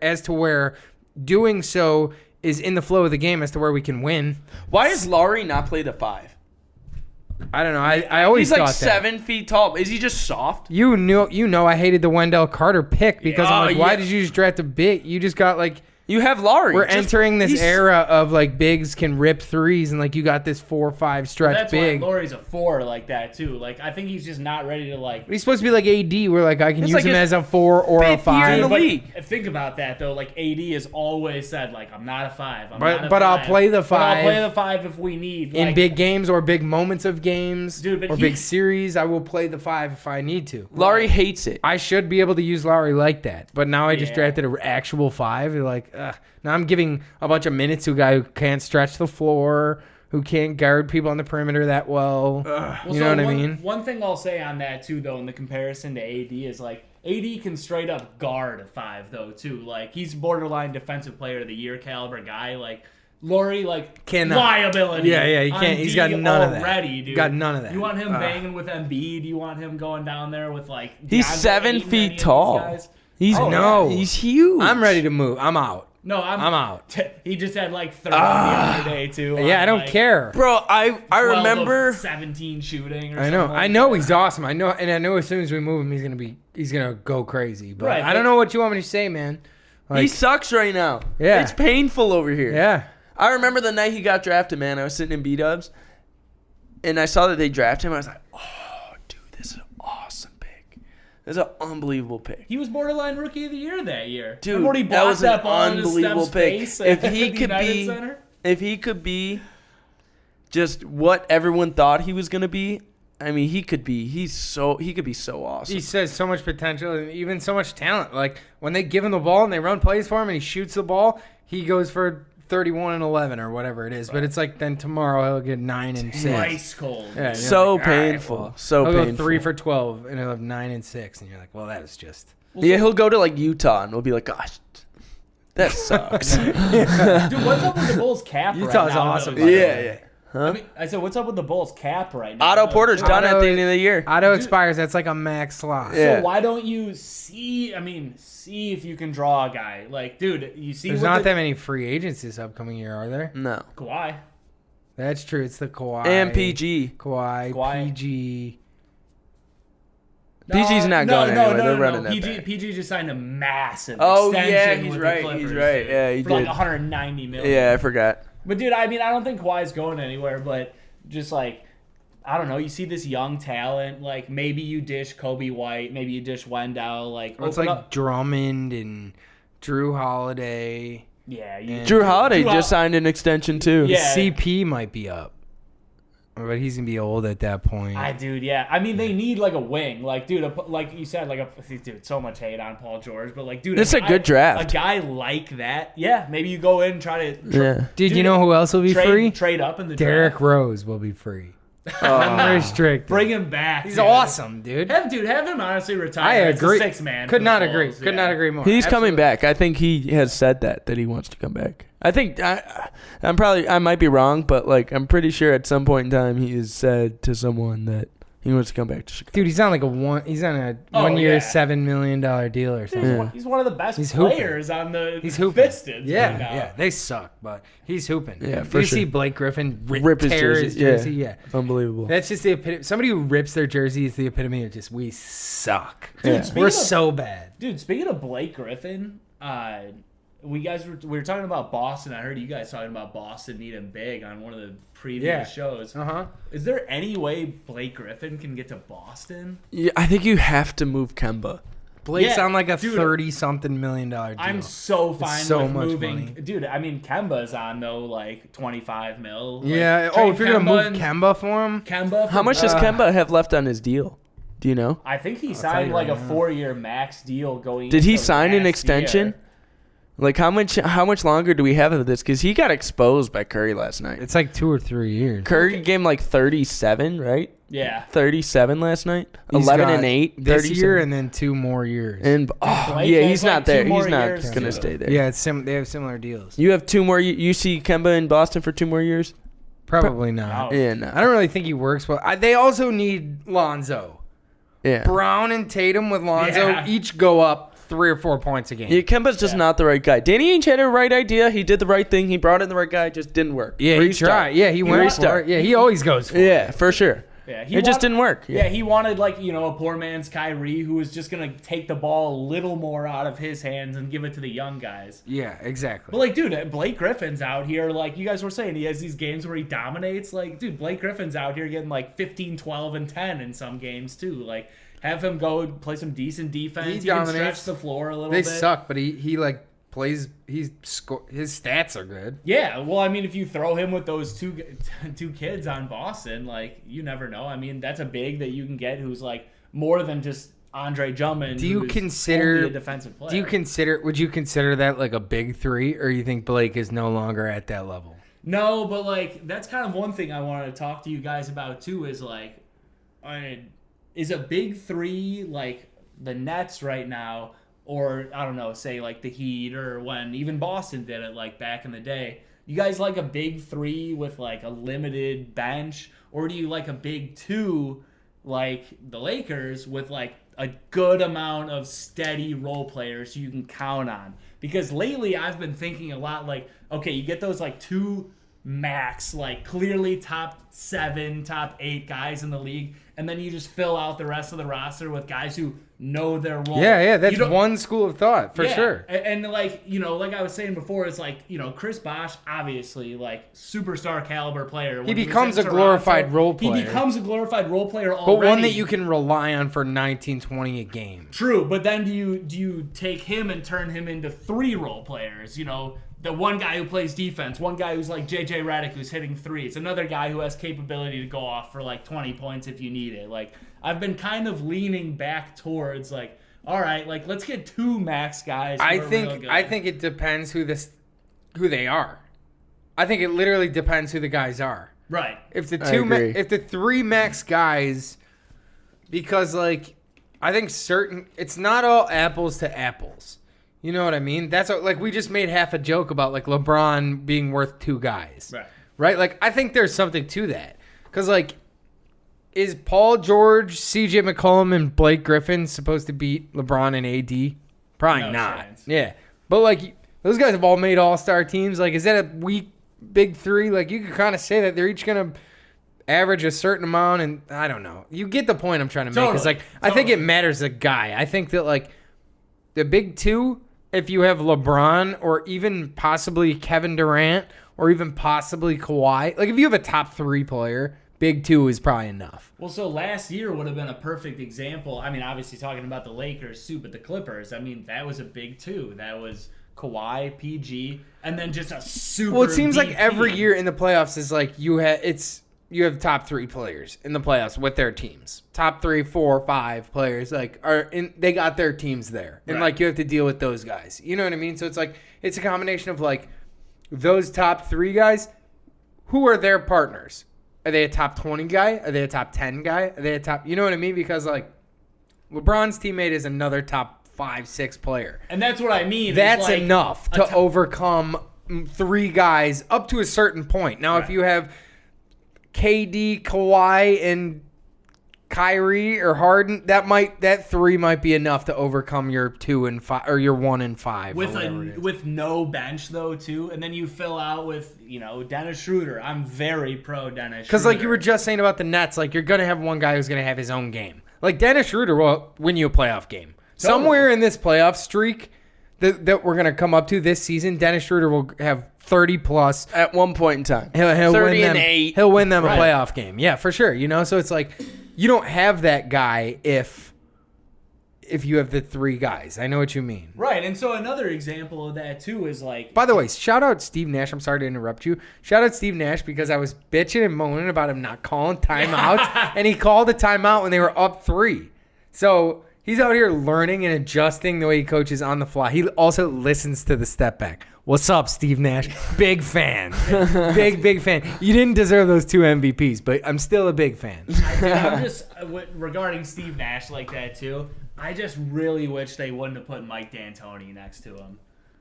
As to where doing so is in the flow of the game as to where we can win. Why does Lowry not play the 5? I don't know. I always He's like thought 7 feet tall. Is he just soft? You know I hated the Wendell Carter pick because I'm like, why yeah. did you just draft a big? You just got like You have Lowry. we're Just- entering this he's- era of like bigs can rip threes and like you got this 4-5 stretch That's big. why Laurie's a 4 like that too. Like I think he's just not ready to like. He's supposed to be like AD, where like I can It's use like him his as a 4 or a 5th year in the 5. league. Think about that though. Like AD has always said, like I'm not a 5. But I'll play the But I'll 5 play the 5 if we need. in like, big games or big moments of games, Dude, but or he- big series. I will play the 5 if I need to. Lowry hates it. I should be able to use Lowry like that, but now I just Yeah. drafted an actual 5. You're like, ugh. Now I'm giving a bunch of minutes to a guy who can't stretch the floor, who can't guard people on the perimeter that well. You know what I mean? One thing I'll say on that too, though, in the comparison to AD is like AD can straight up guard a 5 though too. Like he's borderline defensive player of the year caliber guy. Like Laurie, like Cannot. liability. Yeah, he on can't. He's D got none of that. already, dude. Got none of that. You want him banging with Embiid? You want him going down there with like? He's DeAndre 7 Ayton, any feet of these tall. guys? He's no. He's huge. I'm ready to move. I'm out. No, I'm out. He just had like 30 the other day too. Yeah, on, I don't like, care. Bro, I 12 of remember 17 shooting. Or I know. something like I know that. he's awesome. I know as soon as we move him, he's gonna go crazy. But Right, I don't but- know what you want me to say, man. Like, he sucks right now. Yeah. It's painful over here. yeah. I remember the night he got drafted, man. I was sitting in B-dubs, and I saw that they drafted him. I was like, oh, dude, this is an awesome pick. This is an unbelievable pick. He was borderline rookie of the year that year. Dude, Remember when he that was an blocked ball into unbelievable Steph's pick. face If at he the could United be, Center? if he could be, just what everyone thought he was gonna be. I mean, he could be. He could be so awesome. He says so much potential and even so much talent. Like when they give him the ball and they run plays for him and he shoots the ball, he goes for 31 and 11 or whatever it is. But it's like then tomorrow he'll get 9 and 6. Ice cold. Yeah, and you're So like, all right, painful. well, So he'll painful. go 3 for 12 and he'll have 9 and 6, and you're like, well, that is just. Yeah, he'll go to like Utah and we'll be like, gosh, that sucks. Dude, what's up with the Bulls cap Utah's right now? awesome, though? by the yeah, way. yeah. I mean, I said, what's up with the Bulls cap right now? Otto though? Porter's So- done at Otto- the end of the year. Auto expires. That's like a max slot. Yeah. So why don't you see if you can draw a guy? Like, dude, you see There's what not the- that many free agents this upcoming year, are there? No. Kawhi. That's true. It's the Kawhi. And PG. Kawhi. PG. PG's not going anywhere. They're running that PG, back. PG just signed a massive Oh, extension yeah, he's with right, the Clippers, he's right. dude, Yeah, he for like did. 190 million. Yeah, I forgot. But dude, I mean, I don't think Kawhi's going anywhere, but just like, I don't know, you see this young talent, like maybe you dish Kobe White, maybe you dish Wendell, like Well, it's open like up. Drummond and Drew Holiday. Yeah, you, Drew Holiday Drew just signed an extension too. Yeah. CP might be up. But he's going to be old at that point. Dude, yeah. I mean, they need like a wing, like dude, like you said, like dude, so much hate on Paul George, but like, dude, It's a good draft. A guy like that, yeah. Maybe you go in and try to Yeah. Dude, you know who else will be free? trade up in the Derrick draft. Rose will be free. Oh. Unrestricted. Bring him back. He's dude. awesome, dude. Have him honestly retire. I as agree. A 6-man. Could for not the agree. Bulls, Could yeah. not agree more. He's coming Absolutely. back. I think he has said that he wants to come back. I think I might be wrong, but like I'm pretty sure at some point in time he has said to someone that he wants to come back to Chicago. Dude, he's on a 1 year, $7 million deal or something. He's one of the best He's hooping. players on the He's hooping. Pistons. Yeah, right now. yeah, they suck, but he's hooping. Yeah, Did for you sure. see Blake Griffin Rip his tear jersey. his jersey? Yeah. Unbelievable. That's just the epitome. Somebody who rips their jersey is the epitome of just we suck. Yeah. We're so bad. Dude, speaking of Blake Griffin, we were talking about Boston. I heard you guys talking about Boston needing big on one of the previous shows. Is there any way Blake Griffin can get to Boston? Yeah, I think you have to move Kemba. Blake's Yeah, on like a dude, $30-something million deal. I'm so fine so with much moving. money. Dude, I mean, Kemba's on though like 25 mil. Like, Yeah. trade If you're gonna move and Kemba for him, Kemba. How much does Kemba have left on his deal? Do you know? I think he tell signed you like right a now. 4-year max deal going. Did he into sign an last extension? year. Like how much longer do we have of this? Because he got exposed by Curry last night. it's like 2 or 3 years. Curry gave him like 37, right? Yeah. 37 last night. He's 11 got and 8 this 37. year, and then 2 more years. And Blake yeah, has, he's like, not there. 2 more He's not years, gonna too. stay there. yeah, they have similar deals. You have 2 more. You see Kemba in Boston for 2 more years? Probably not. No. Yeah, no. I don't really think he works well. They also need Lonzo. Yeah. Brown and Tatum with Lonzo Yeah. each go up 3 or 4 points a game. Yeah, Kemba's just not the right guy. Danny Ainge had a right idea. He did the right thing. He brought in the right guy. It just didn't work. Yeah, he Restart. tried. Yeah, he went for Restart. it. Yeah, he always goes for it. Yeah, for sure. Yeah, It just didn't work. Yeah, he wanted like a poor man's Kyrie who was just gonna take the ball a little more out of his hands and give it to the young guys. Yeah, exactly. But like, dude, Blake Griffin's out here. Like you guys were saying, he has these games where he dominates. Like, dude, Blake Griffin's out here getting like 15, 12, and 10 in some games too. Like, have him go play some decent defense. He can dominates. stretch the floor a little They bit. suck, but he like plays. His stats are good. Yeah, well, I mean, if you throw him with those two kids on Boston, like you never know. I mean, that's a big that you can get who's like more than just Andre Drummond. Do you who's consider only a defensive player? Would you consider that like a big 3, or you think Blake is no longer at that level? No, but like that's kind of one thing I wanted to talk to you guys about too. Is like, is a big 3 like the Nets right now? Or, I don't know, say like the Heat or when even Boston did it like back in the day. You guys like a big 3 with like a limited bench? Or do you like a big 2 like the Lakers with like a good amount of steady role players you can count on? Because lately I've been thinking a lot like, okay, you get those like 2 max, like clearly top 7, top 8 guys in the league. And then you just fill out the rest of the roster with guys who know their role. Yeah, that's You don't- one school of thought for yeah. sure. And like, like I was saying before, it's like, Chris Bosh, obviously, like, superstar caliber player. When He was becomes in a glorified role He player. becomes a glorified role player But already. one that you can rely on for 19, 20 a game. True, but then do you take him and turn him into 3 role players? The one guy who plays defense, one guy who's like JJ Redick who's hitting threes, another guy who has capability to go off for like 20 points if you need it. Like, I've been kind of leaning back towards like, all right, like let's get 2 max guys. Who I are real think good. it depends who they are. I think it literally depends who the guys are. Right. If the I 2 agree. if the 3 max guys, because like I think it's not all apples to apples. You know what I mean? That's what, like we just made half a joke about like LeBron being worth 2 guys. Right. Right? Like I think there's something to that. Cuz like is Paul George, CJ McCollum and Blake Griffin supposed to beat LeBron and AD? Probably No not. chance. Yeah. But like those guys have all made all-star teams. Like is that a weak big 3? Like you could kind of say that they're each going to average a certain amount, and I don't know. You get the point I'm trying to make. It's Totally. like I think it matters the guy. I think that like the big 2, if you have LeBron or even possibly Kevin Durant or even possibly Kawhi, like if you have a top 3 player, big 2 is probably enough. Well, so last year would have been a perfect example. I mean, obviously talking about the Lakers too, but the Clippers, I mean, that was a big 2. That was Kawhi, PG, and then just a super Well, it seems like deep every team. year in the playoffs is like you have top 3 players in the playoffs with their teams. Top 3, 4, 5 players they got their teams there. And Right. like you have to deal with those guys. You know what I mean? So it's like it's a combination of like those top 3 guys, who are their partners? Are they a top 20 guy? Are they a top 10 guy? Are they a top, you know what I mean? Because like LeBron's teammate is another top 5, 6 player. And that's what I mean. That's like enough to overcome three guys up to a certain point. Now, if you have KD, Kawhi, and Kyrie or Harden, that three might be enough to overcome your 2 and 5 or your 1 and 5 with no bench though too, and then you fill out with Dennis Schroeder. I'm very pro Dennis because like you were just saying about the Nets, like you're gonna have one guy who's gonna have his own game. Like Dennis Schroeder will win you a playoff game somewhere in this playoff streak that we're gonna come up to this season. Dennis Schroeder will have 30 plus at one point in time. He'll 30 win them, and 8. He'll win them a playoff game. Yeah, for sure. So it's like. You don't have that guy if you have the three guys. I know what you mean. Right, and so another example of that too is like... By the way, shout out Steve Nash. I'm sorry to interrupt you. Shout out Steve Nash because I was bitching and moaning about him not calling timeouts, and he called a timeout when they were up 3. So he's out here learning and adjusting the way he coaches on the fly. He also listens to the step back. What's up, Steve Nash? Big fan. Big fan. You didn't deserve those 2 MVPs, but I'm still a big fan. I'm just, regarding Steve Nash like that too, I just really wish they wouldn't have put Mike D'Antoni next to him.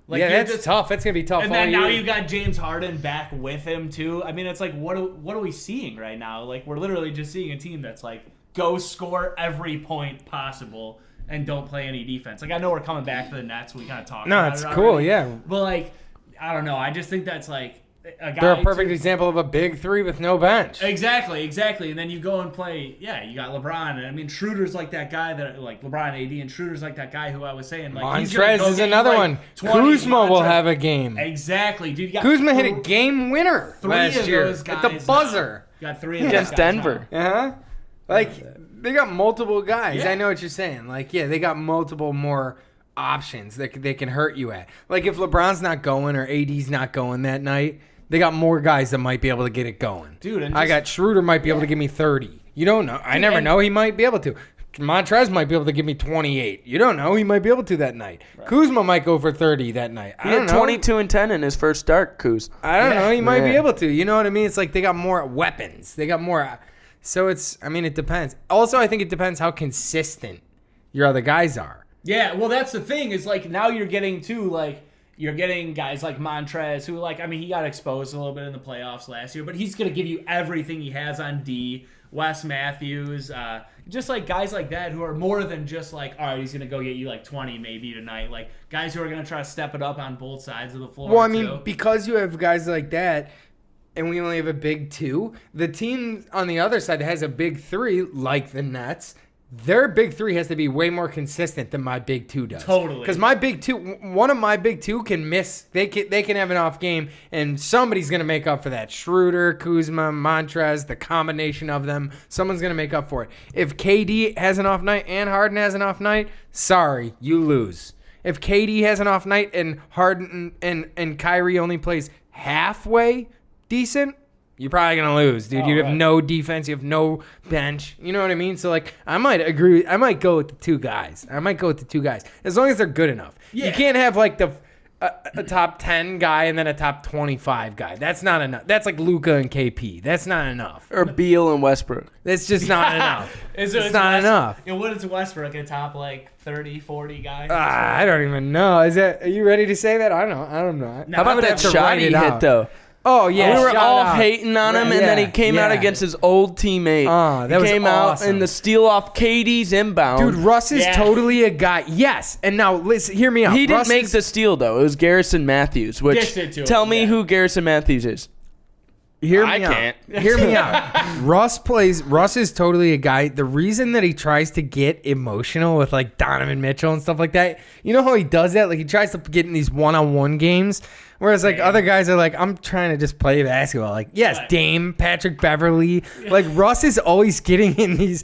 Like, yeah, that's tough. That's going to be tough. And then now you got James Harden back with him too. I mean, it's like, what are we seeing right now? Like, we're literally just seeing a team that's like, go score every point possible. And don't play any defense. Like, I know we're coming back to the Nets. We kind of talked about it. No, it's cool, yeah. But, like, I don't know. I just think that's, like, a guy... They're a perfect example of a big 3 with no bench. Exactly. And then you go and play... Yeah, you got LeBron. And, I mean, Schroeder's like that guy that... Like, LeBron, AD, and Schroeder's like that guy who I was saying... Like, Montrez is another one. Kuzma will have a game. Exactly, dude. Kuzma hit a game winner last year at the buzzer. Got 3 of those against guys Denver. now. Like... They got multiple guys. Yeah. I know what you're saying. Like, yeah, they got multiple more options that they can hurt you at. Like, if LeBron's not going or AD's not going that night, they got more guys that might be able to get it going. Dude, I got Schroeder might be able to give me 30. You don't know. I never know. He might be able to. Montrez might be able to give me 28. You don't know. He might be able to that night. Right. Kuzma might go for 30 that night. He had 22 and 10 in his first start, Kuz. I don't know. He might be able to. You know what I mean? It's like they got more weapons. They got more... So it depends. Also, I think it depends how consistent your other guys are. Yeah, well, that's the thing is like now you're getting guys like Montrez who he got exposed a little bit in the playoffs last year, but he's going to give you everything he has on D. Wes Matthews, just like guys like that who are more than just like, all right, he's going to go get you like 20 maybe tonight. Like guys who are going to try to step it up on both sides of the floor. Well, I mean, because you have guys like that, and we only have a big 2. The team on the other side that has a big 3, like the Nets, their big 3 has to be way more consistent than my big 2 does. Totally. Because my big 2, one of my big 2 can miss. They can have an off game, and somebody's going to make up for that. Schroeder, Kuzma, Montrez, the combination of them, someone's going to make up for it. If KD has an off night and Harden has an off night, sorry, you lose. If KD has an off night and Harden and Kyrie only plays halfway decent, you're probably going to lose, dude. You have no defense. You have no bench. You know what I mean? So, like, I might agree. I might go with the 2 guys. As long as they're good enough. Yeah. You can't have, like, a top 10 guy and then a top 25 guy. That's not enough. That's like Luka and KP. That's not enough. Or Beal and Westbrook. That's just not enough. It's not enough. And what is Westbrook, a top, like, 30, 40 guy? I don't even know. Are you ready to say that? I don't know. How about that shot he hit, though? Oh, yeah. We were all hating on him, and then he came out against his old teammate. That he came out in the steal off KD's inbound. Dude, Russ is totally a guy. Yes. And now, listen, hear me out. He didn't make the steal, though. It was Garrison Matthews, which tell me who Garrison Matthews is. Hear me out. Russ is totally a guy. The reason that he tries to get emotional with like Donovan Mitchell and stuff like that, you know how he does that? Like he tries to get in these one-on-one games, whereas like other guys are like, I'm trying to just play basketball. Like, yes, Dame, Patrick Beverly. Like Russ is always getting in these.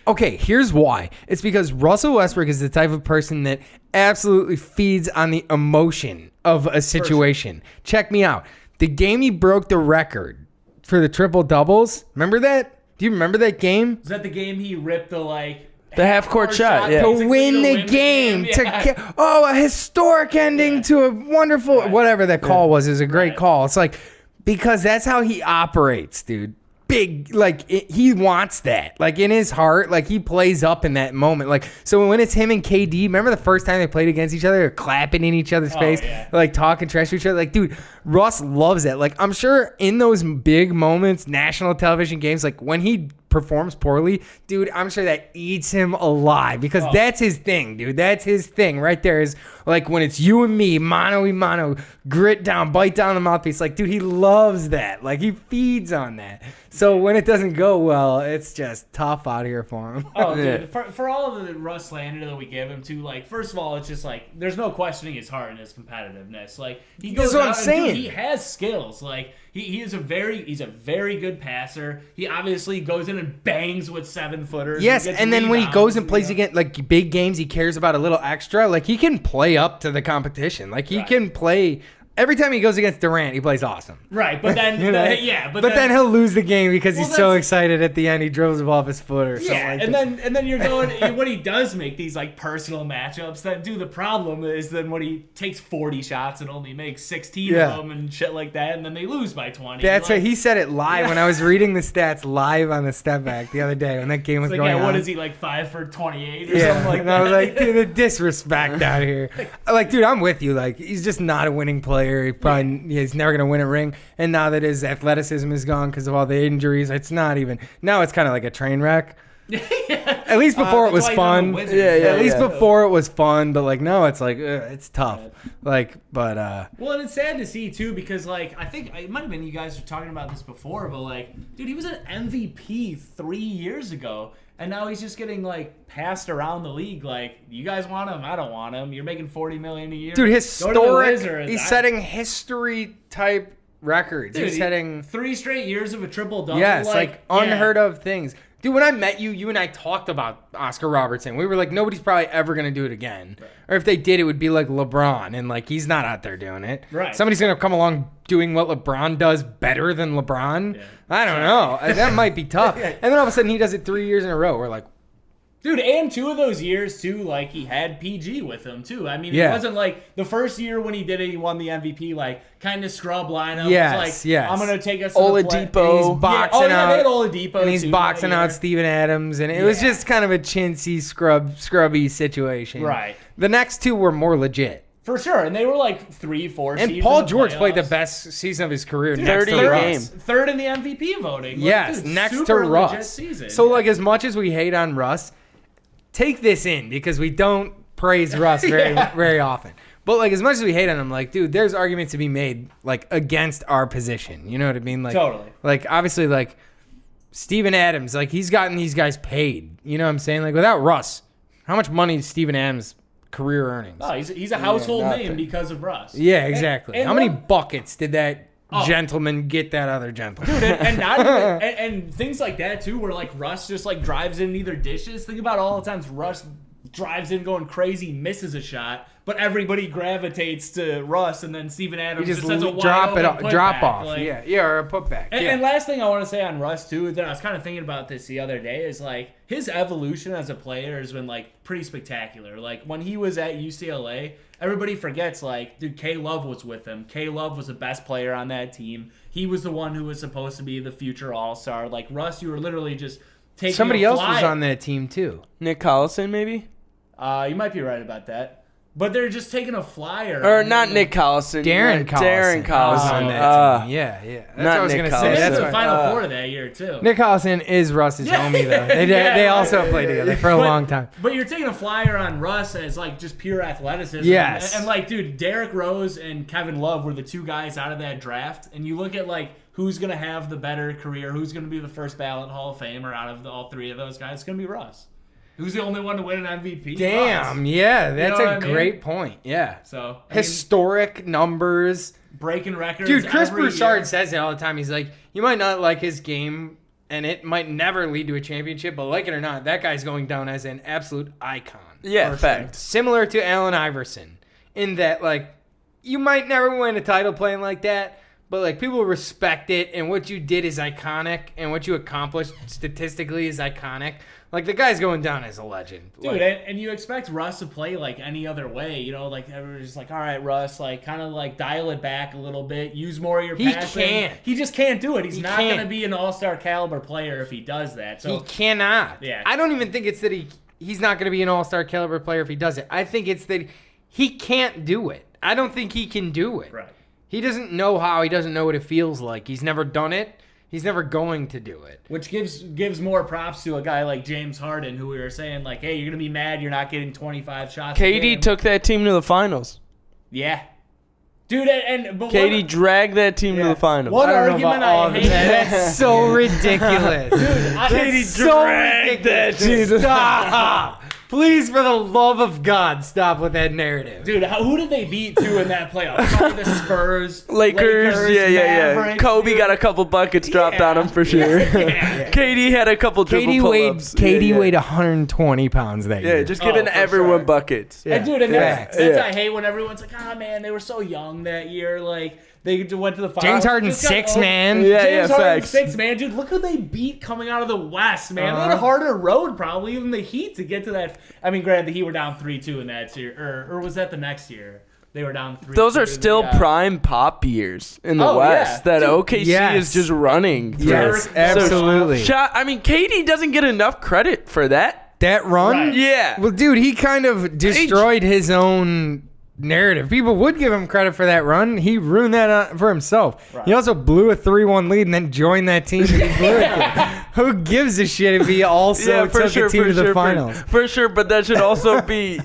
Okay, here's why. It's because Russell Westbrook is the type of person that absolutely feeds on the emotion of a situation. Check me out. The game he broke the record for the triple doubles. Remember that? Do you remember that game? Is that the game he ripped the half court shot to win the game? Yeah. A historic ending to a wonderful whatever that call was. Is a great call. It's like because that's how he operates, dude. big, like, he wants that. Like, in his heart, like, he plays up in that moment. Like, so when it's him and KD, remember the first time they played against each other? They're clapping in each other's face, like, talking trash to each other. Like, dude, Russ loves that. Like, I'm sure in those big moments, national television games, like, when he performs poorly, dude, I'm sure that eats him alive because that's his thing, dude. That's his thing right there is, like, when it's you and me, mano y mano, grit down, bite down the mouthpiece. Like, dude, he loves that. Like, he feeds on that. So when it doesn't go well, it's just tough out here for him. Oh, dude, for all of the Russ slander that we give him too, like, first of all, it's just like there's no questioning his heart and his competitiveness. Like, he goes out and dude, he has skills. Like, he is he's a very good passer. He obviously goes in and bangs with 7-footers. Yes, and then when he goes and plays against like big games, he cares about a little extra. Like, he can play up to the competition. Like, he can play. Every time he goes against Durant, he plays awesome. Right, but then but then he'll lose the game because he's so excited at the end. He dribbles the ball off his foot or something like that. And then you're going when he does make these like personal matchups. Then the problem is then when he takes 40 shots and only makes 16 of them and shit like that, and then they lose by 20. That's right. He said it live when I was reading the stats live on the Stepback the other day when that game was going on. What is he, like 5 for 28 or something like and that? I was like, dude, the disrespect out here. Like, dude, I'm with you. Like, he's just not a winning player. He's never gonna win a ring. And now that his athleticism is gone because of all the injuries, it's not even. Now it's kind of like a train wreck. At least before it was fun. At least before it was fun, but like now it's like it's tough. Like, but well, and it's sad to see too because like I think it might have been you guys were talking about this before, but like, dude, he was an MVP 3 years ago. And now he's just getting, like, passed around the league. Like, you guys want him? I don't want him. You're making $40 million a year. Dude, historic. He's setting history-type records. Dude, he's setting 3 straight years of a triple-double. Yes, like unheard of things. Dude, when I met you, you and I talked about Oscar Robertson. We were like, nobody's probably ever going to do it again. Right. Or if they did, it would be like LeBron. And, like, he's not out there doing it. Right. Somebody's going to come along doing what LeBron does better than LeBron. Yeah. I don't know. That might be tough. And then all of a sudden, he does it 3 years in a row. We're like, dude, and 2 of those years, too, like, he had PG with him, too. I mean, it wasn't like the first year when he did it, he won the MVP, like, kind of scrub lineup. Yes, like, I'm going to take us Oladipo. to the he's boxing out. They had Oladipo, and he's boxing out Steven Adams. And it was just kind of a chintzy, scrubby situation. Right. The next 2 were more legit. For sure, and they were like 3-4 seasons. And Paul George played the best season of his career. Dude, next to Russ. Third in the MVP voting. Like, yes, dude, next to Russ. So, like, as much as we hate on Russ, take this in because we don't praise Russ very often. But, like, as much as we hate on him, like, dude, there's arguments to be made, like, against our position. You know what I mean? Like, totally. Like, obviously, like, Steven Adams, like, he's gotten these guys paid. You know what I'm saying? Like, without Russ, how much money is Steven Adams' career earnings? Oh, he's a household name because of Russ. Yeah, exactly. And how many buckets did that gentleman get that other gentleman? Dude, and not even, and things like that, too, where, like, Russ just, like, drives in either dishes. Think about all the times Russ drives in going crazy, misses a shot, but everybody gravitates to Russ, and then Steven Adams just has a drop off. Like, or a putback. And last thing I want to say on Russ too, that I was kind of thinking about this the other day, is like his evolution as a player has been like pretty spectacular. Like when he was at UCLA, everybody forgets like, dude, K Love was with him. K Love was the best player on that team. He was the one who was supposed to be the future All-Star. Like Russ, you were literally just taking somebody else was on that team too. Nick Collison, maybe. You might be right about that. But they're just taking a flyer. Or not Nick Collison. Darren Collison. Darren Collison. Yeah. That's what I was going to say. That's the Final Four that year, too. Nick Collison is Russ's homie, though. They also played together for a long time. But you're taking a flyer on Russ as, like, just pure athleticism. Yes. And like, dude, Derrick Rose and Kevin Love were the 2 guys out of that draft. And you look at, like, who's going to have the better career, who's going to be the first ballot Hall of Famer out of all 3 of those guys, it's going to be Russ. Who's the only one to win an MVP? Damn, yeah, that's a great point. Yeah. So historic numbers, breaking records. Dude, Chris Broussard says it all the time. He's like, you might not like his game, and it might never lead to a championship, but like it or not, that guy's going down as an absolute icon. Yeah, fact. Similar to Allen Iverson, in that like you might never win a title playing like that, but like people respect it, and what you did is iconic, and what you accomplished statistically is iconic. Like the guy's going down as a legend, Dude, like, and you expect Russ to play like any other way, like everyone's just like, all right, Russ, like kind of like dial it back a little bit, use more of your He passing. can't. He just can't do it. He's not can't. going to be an all-star caliber player if he does that. So he cannot. Yeah. I don't even think it's that he's not going to be an all-star caliber player if he does it. I think it's that he can't do it. I don't think he can do it. Right. He doesn't know how. He doesn't know what it feels like. He's never done it. He's never going to do it. Which gives more props to a guy like James Harden, who we were saying, like, hey, you're going to be mad you're not getting 25 shots a KD game. took that team to the finals. Yeah. Dude, but KD dragged that team to the finals. One I don't know argument about all I of hate. that. That's so ridiculous. KD so ridiculous. Stop. Please, for the love of God, stop with that narrative. Dude, who did they beat too in that playoff? Probably the Spurs, Lakers, yeah. Mavericks, Kobe dude. got a couple buckets dropped on him for sure. KD had a couple triple pull-ups. KD weighed 120 pounds that year. Yeah, just giving for everyone sure. buckets. And dude, and Facts. that's I hate when everyone's like, oh man, they were so young that year. Like they went to the finals. James Harden Just got 6, owned. man. Yeah, James Harden facts. 6, man. Dude, look who they beat coming out of the West, man. They had a harder road probably, even the Heat, to get to that. I mean, granted, the Heat were down 3-2 in that year, or was that the next year? They were down 3-2. Those are still prime pop years in the Oh, West yeah. that Dude, OKC yes. is just running through. Yes, So, absolutely. KD doesn't get enough credit for that. That run? Right. Yeah. Well, dude, he kind of destroyed his own narrative. People would give him credit for that run. He ruined that for himself. Right. He also blew a 3-1 lead and then joined that team. And he blew it. Who gives a shit if he also took a team to the finals? For sure, but that should also be.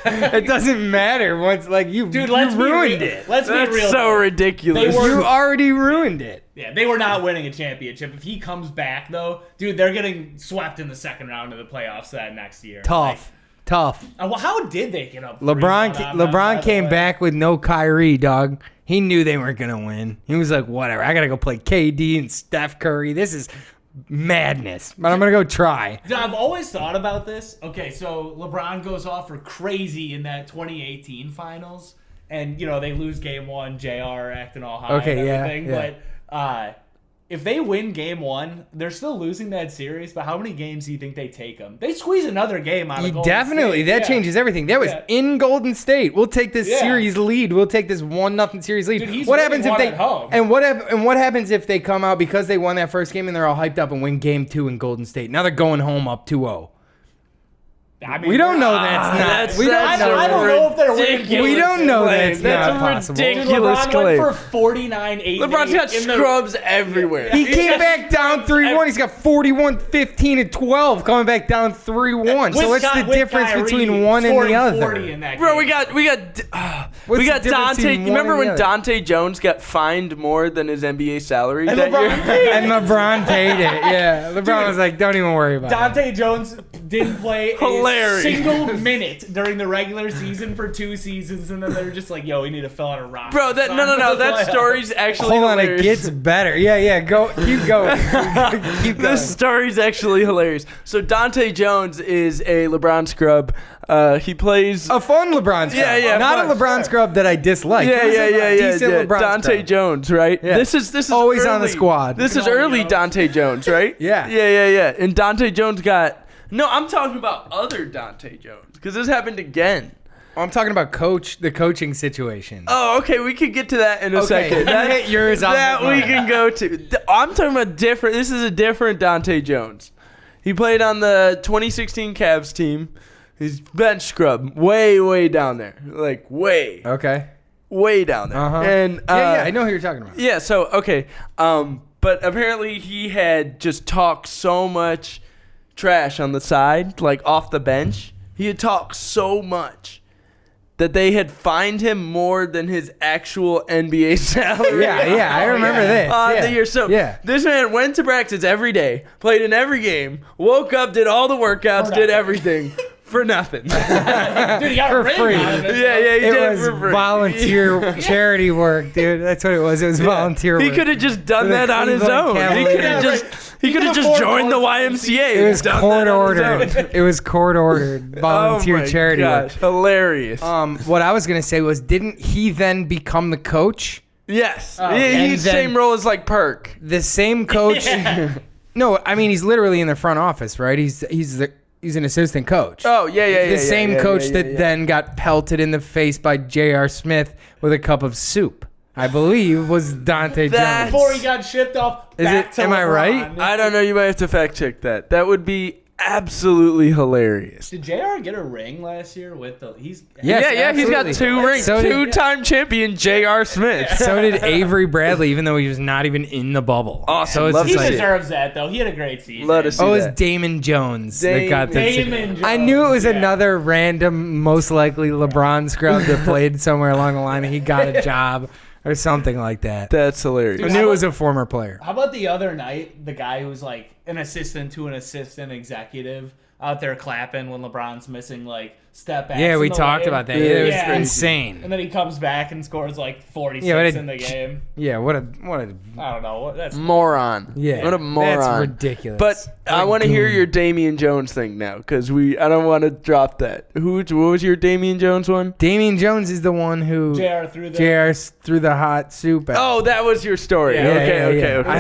It doesn't matter. Once you ruined it. Let's be That's real. so though. ridiculous. They were- You already ruined it. Yeah, they were not winning a championship. If he comes back, though, dude, they're getting swept in the second round of the playoffs that next year. Tough. Well, how did they get up? 3-1 LeBron on them, by LeBron the came way? back with no Kyrie, dog. He knew they weren't going to win. He was like, whatever. I got to go play KD and Steph Curry. This is madness. But I'm going to go try. Dude, I've always thought about this. Okay, so LeBron goes off for crazy in that 2018 finals. And, they lose game one, JR acting all high Okay, and yeah, everything. yeah. But if they win game one, they're still losing that series. But how many games do you think they take them? They squeeze another game out of Golden Definitely. State. That Yeah. changes everything. That was Yeah. in Golden State. We'll take this Yeah. series lead. We'll take this 1-0 series lead. Dude, he's what winning happens if one they at home. and what happens if they come out because they won that first game and they're all hyped up and win game 2 in Golden State? Now they're going home up 2-0. I mean, We don't know that's not. that's- We don't that's know. I don't know if they're winning. ridiculous We don't know that's That's not a possible. Dude, ridiculous LeBron claim. went for 49, 8. LeBron's got scrubs everywhere. He came back down 3-1. He's got 41, 15, and 12 coming back down 3-1. So what's the difference between one and the other? Bro, we got What's we got the difference Dante. between You remember one and when the other? Dante Jones got fined more than his NBA salary that LeBron year? paid And LeBron paid it. Yeah. LeBron was like, don't even worry about it. Dante Jones didn't play Hilarious. a single minute during the regular season for 2 seasons, and then they're just like, "Yo, we need to fill out a roster." Bro, that no. That story's actually Hold on, hilarious. it gets better. Yeah, go. Keep going. Keep going. This story's actually hilarious. So Dante Jones is a LeBron scrub. He plays. A fun LeBron scrub. Yeah, Not fun. a LeBron scrub that I dislike. Yeah. Decent LeBron Dante scrub. Jones, right? Yeah. This is Always early. on the squad. This is Come on, early yo. Dante Jones, right? Yeah. And Dante Jones got. No, I'm talking about other Dante Jones because this happened again. I'm talking about the coaching situation. Oh, okay. We could get to that in a Okay, second. you hit yours, I'll that hit we mine. can go to. I'm talking about different. This is a different Dante Jones. He played on the 2016 Cavs team. He's bench scrub, way down there, like way down there. Uh-huh. And Yeah, I know who you're talking about. Yeah. So okay. But apparently he had just talked so much trash on the side, like off the bench. He had talked so much that they had fined him more than his actual NBA salary. Yeah, I remember this. Yeah. The year. So yeah. this man went to practice every day, played in every game, woke up, did all the workouts, did everything for nothing. Dude, you got For a ring free. out of it. Yeah, he It did was for free. volunteer charity work, dude. That's what it was. It was volunteer He work. could have just done For the that on his Cleveland own. He Cavaliers. could have Yeah, just afford joined the course. YMCA. It was and done court that on his own. ordered. It was court ordered. Volunteer Oh my charity gosh, work. hilarious. What I was gonna say was, didn't he then become the coach Yes. Oh, He's then- same role as like Perk. The same coach. Yeah. No, I mean he's literally in the front office, right? He's an assistant coach. Oh, yeah. The same coach that then got pelted in the face by J.R. Smith with a cup of soup, I believe, was Dante That's- Jones. Before he got shipped off back to am I LeBron. right? I don't know. You might have to fact check that. That would be absolutely hilarious. Did JR get a ring last year with the? He's Yes, Yeah, he's got absolutely. 2 rings. So did- Two-time champion J.R. Smith. So did Avery Bradley, even though he was not even in the bubble. Awesome. So it's Love He just to like, see it. deserves that though. He had a great season. Let us see oh, it's that. Damon Jones that got the Damon Jones. I knew it was yeah. another random, most likely LeBron scrub that played somewhere along the line and he got a job or something like that. That's hilarious. I knew it was a former player. How about the other night, the guy who's like an assistant to an assistant executive out there clapping when LeBron's missing like step backs. Yeah, we in the talked lane? about that. It was Yeah. insane. And then he comes back and scores like 46 Yeah, what a- in the game. Yeah, what a I don't know. That's Moron. yeah. What a moron. That's ridiculous. But I want to hear your Damian Jones thing now, because I don't want to drop that. What was your Damian Jones one? Damian Jones is the one who JR through the. JR threw the hot soup at. Oh, that was your story. Yeah, okay. I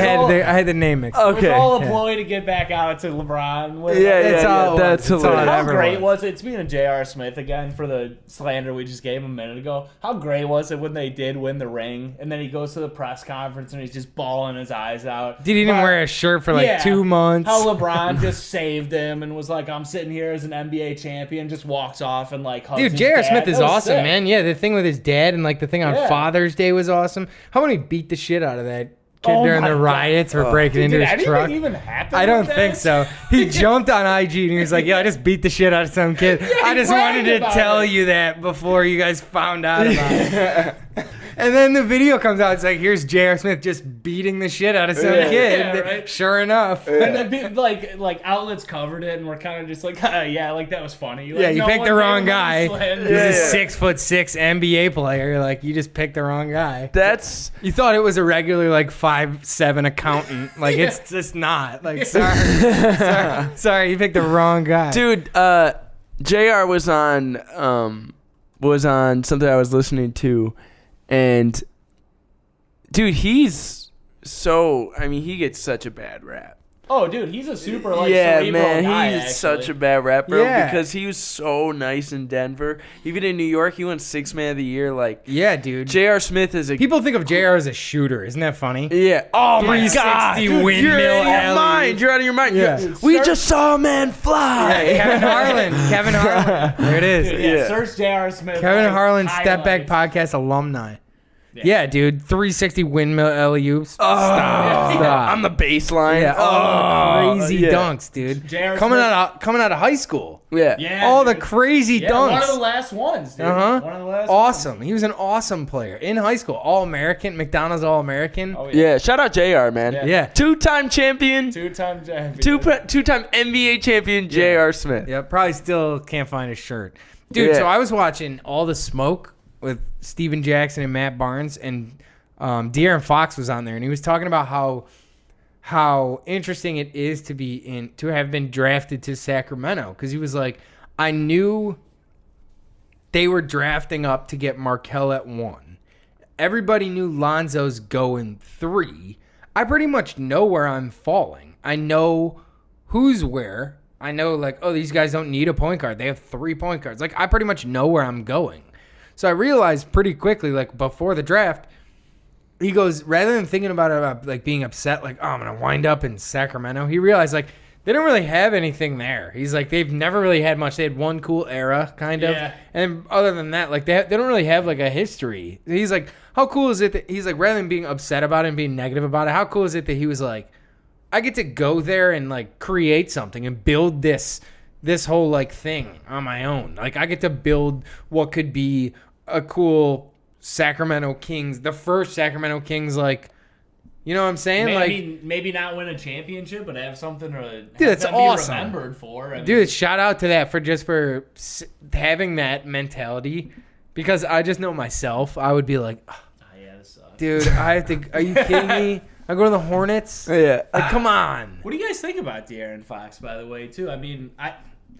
had the name mixed. It was all a yeah. ploy to get back out to LeBron. It's all it that's was. It's all hilarious. it How ever great was. was it? Speaking of J.R. Smith again for the slander we just gave him a minute ago. How great was it when they did win the ring and then he goes to the press conference and he's just bawling his eyes out? Dude, he didn't wear a shirt for like Yeah. 2 months. How LeBron just saved him and was like, "I'm sitting here as an NBA champion," just walks off and like hugs Dude, his J.R. dad. Smith is That was awesome, sick. man. Yeah, the thing with his dad and like the thing on Yeah. Father's Day was awesome. How many beat the shit out of that kid Oh during my the God. riots for breaking Did into his anything truck? even happen? I don't with think that? so. He jumped on IG and he was like, "Yeah, I just beat the shit out of some kid." I just wanted bragged to about tell it. you that before you guys found out about it. And then the video comes out. It's like, here's J.R. Smith just beating the shit out of some kid. Yeah, right. Sure enough. And then like outlets covered it and we're kind of just like, yeah, like that was funny. Like, Yeah, you no picked one the gave wrong him guy. any slander. He's a 6'6" NBA player. Like, you just picked the wrong guy. That's You thought it was a regular like 5'7" accountant. Like it's just not. Like sorry, you picked the wrong guy. dude. Jr. was on something I was listening to, and dude, he's so. I mean, he gets such a bad rap. Oh, dude, he's a super like Yeah, cerebral man, guy, he's actually. such a bad rap, bro. Yeah. Because he was so nice in Denver. Even in New York, he won 6th Man of the Year. Like, Yeah, dude. J.R. Smith is a People think of JR as a shooter. Isn't that funny? yeah. Oh my 360 god, dude, you're windmill out of your alley. mind. You're out of your mind. Yeah. We just saw a man fly. Kevin Harlan. There it is. Dude, Yeah. search J.R. Smith. Kevin like, Harlan, Stepback highlights. Podcast alumni. Yeah, dude. 360 windmill alley-oops. Stop. On the baseline. Yeah. Oh, crazy yeah. dunks, dude. J.R. Coming Smith- out of high school. Yeah. Yeah, All the dude. crazy Yeah, dunks. one of the last ones, dude. Uh-huh. One of the last Awesome. He was an awesome player in high school. All-American. McDonald's All-American. ones. Oh, Yeah. Shout out Jr. Man. Yeah. Two-time champion. Two-time champion. Two-time NBA champion. J.R. Smith. Yeah, probably still can't find his shirt. Dude, Yeah. so I was watching All the Smoke with Steven Jackson and Matt Barnes, and De'Aaron Fox was on there, and he was talking about how interesting it is to have been drafted to Sacramento, because he was like, I knew they were drafting up to get Markelle at 1. Everybody knew Lonzo's going 3. I pretty much know where I'm falling. I know who's where. I know, like, oh, these guys don't need a point guard. They have 3 point guards. Like, I pretty much know where I'm going. So I realized pretty quickly, like, before the draft, he goes, rather than thinking about like being upset, like, oh, I'm going to wind up in Sacramento, he realized, like, they don't really have anything there. He's like, they've never really had much. They had one cool era, kind of. Yeah. And other than that, like, they don't really have, like, a history. He's like, how cool is it that, he's like, rather than being upset about it and being negative about it, how cool is it that he was like, I get to go there and, like, create something and build this whole, like, thing on my own. Like, I get to build what could be a cool Sacramento Kings, the first Sacramento Kings, like, you know what I'm saying? Maybe not win a championship, but have something to Dude, it's them awesome. be remembered for. I mean, Dude, shout out to that for having that mentality, because I just know myself. I would be like, "Ugh, yeah, this sucks. dude, I have to. Are you kidding me? I go to the Hornets. Yeah. Like, come on, What do you guys think about De'Aaron Fox, by the way, too? I mean,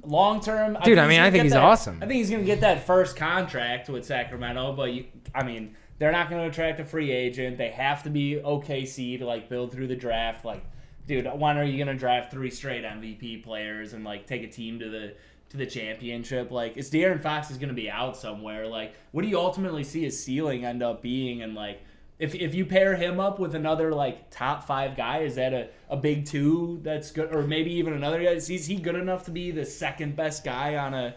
long term, Dude, I think he's awesome. I think he's gonna get that first contract with Sacramento, but I mean, they're not going to attract a free agent. They have to be OKC to like build through the draft. Like, dude, when are you going to draft 3 straight MVP players and like take a team to the championship? Like, is De'Aaron Fox is going to be out somewhere? Like, what do you ultimately see his ceiling end up being? And like, if you pair him up with another like top 5 guy, is that a big 2 that's good, or maybe even another guy? Is he good enough to be the second best guy on a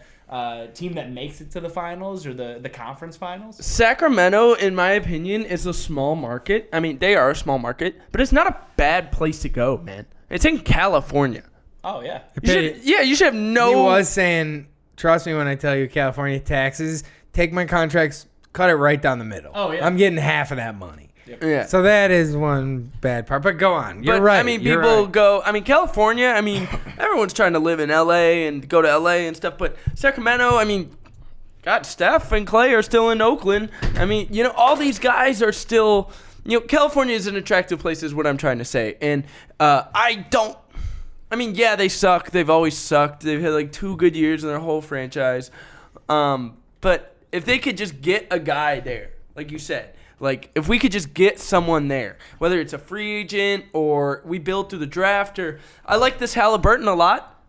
team that makes it to the finals or the conference finals? Sacramento, in my opinion, is a small market. I mean, they are a small market, but it's not a bad place to go, man. It's in California. Oh yeah. You should have no. He was saying, trust me when I tell you, California taxes, take my contracts, cut it right down the middle. Oh, yeah. I'm getting half of that money. Yeah. So that is one bad part. But go on. You're But, right. I mean, You're people right. go. I mean, California. I mean, everyone's trying to live in LA and go to LA and stuff. But Sacramento. I mean, God, Steph and Clay are still in Oakland. I mean, you know, all these guys are still. You know, California is an attractive place, is what I'm trying to say. And I don't. I mean, yeah, they suck. They've always sucked. They've had like 2 good years in their whole franchise. But if they could just get a guy there, like you said. Like, if we could just get someone there, whether it's a free agent or we build through the draft, or I like this Halliburton a lot.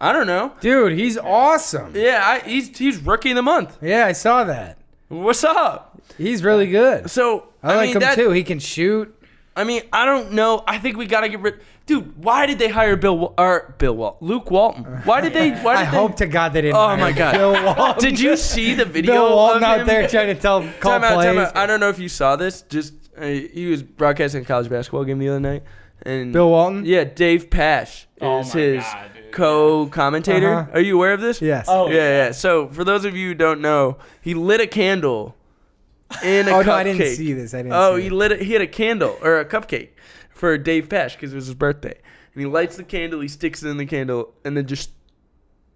I don't know. Dude, he's awesome. Yeah, he's rookie of the month. Yeah, I saw that. What's up? He's really good. So I like mean, him too. He can shoot. I mean, I don't know. I think we gotta get rid. Dude, why did they hire Luke Walton? Why did they? I hope to God they didn't. Oh hire my God! Bill Walton. Did you see the video Bill Walton of out him? there trying to call Time plays? out. I don't know if you saw this. Just he was broadcasting a college basketball game the other night, and Bill Walton? Yeah, Dave Pash Oh is my his God, dude. co-commentator. Uh-huh. Are you aware of this? Yes. Oh, Yeah. So for those of you who don't know, he lit a candle in a Oh cupcake. no, I didn't see this. I didn't. Oh, see he it. lit it. He had a candle or a cupcake for Dave Pash because it was his birthday, and he lights the candle. He sticks it in the candle, and then just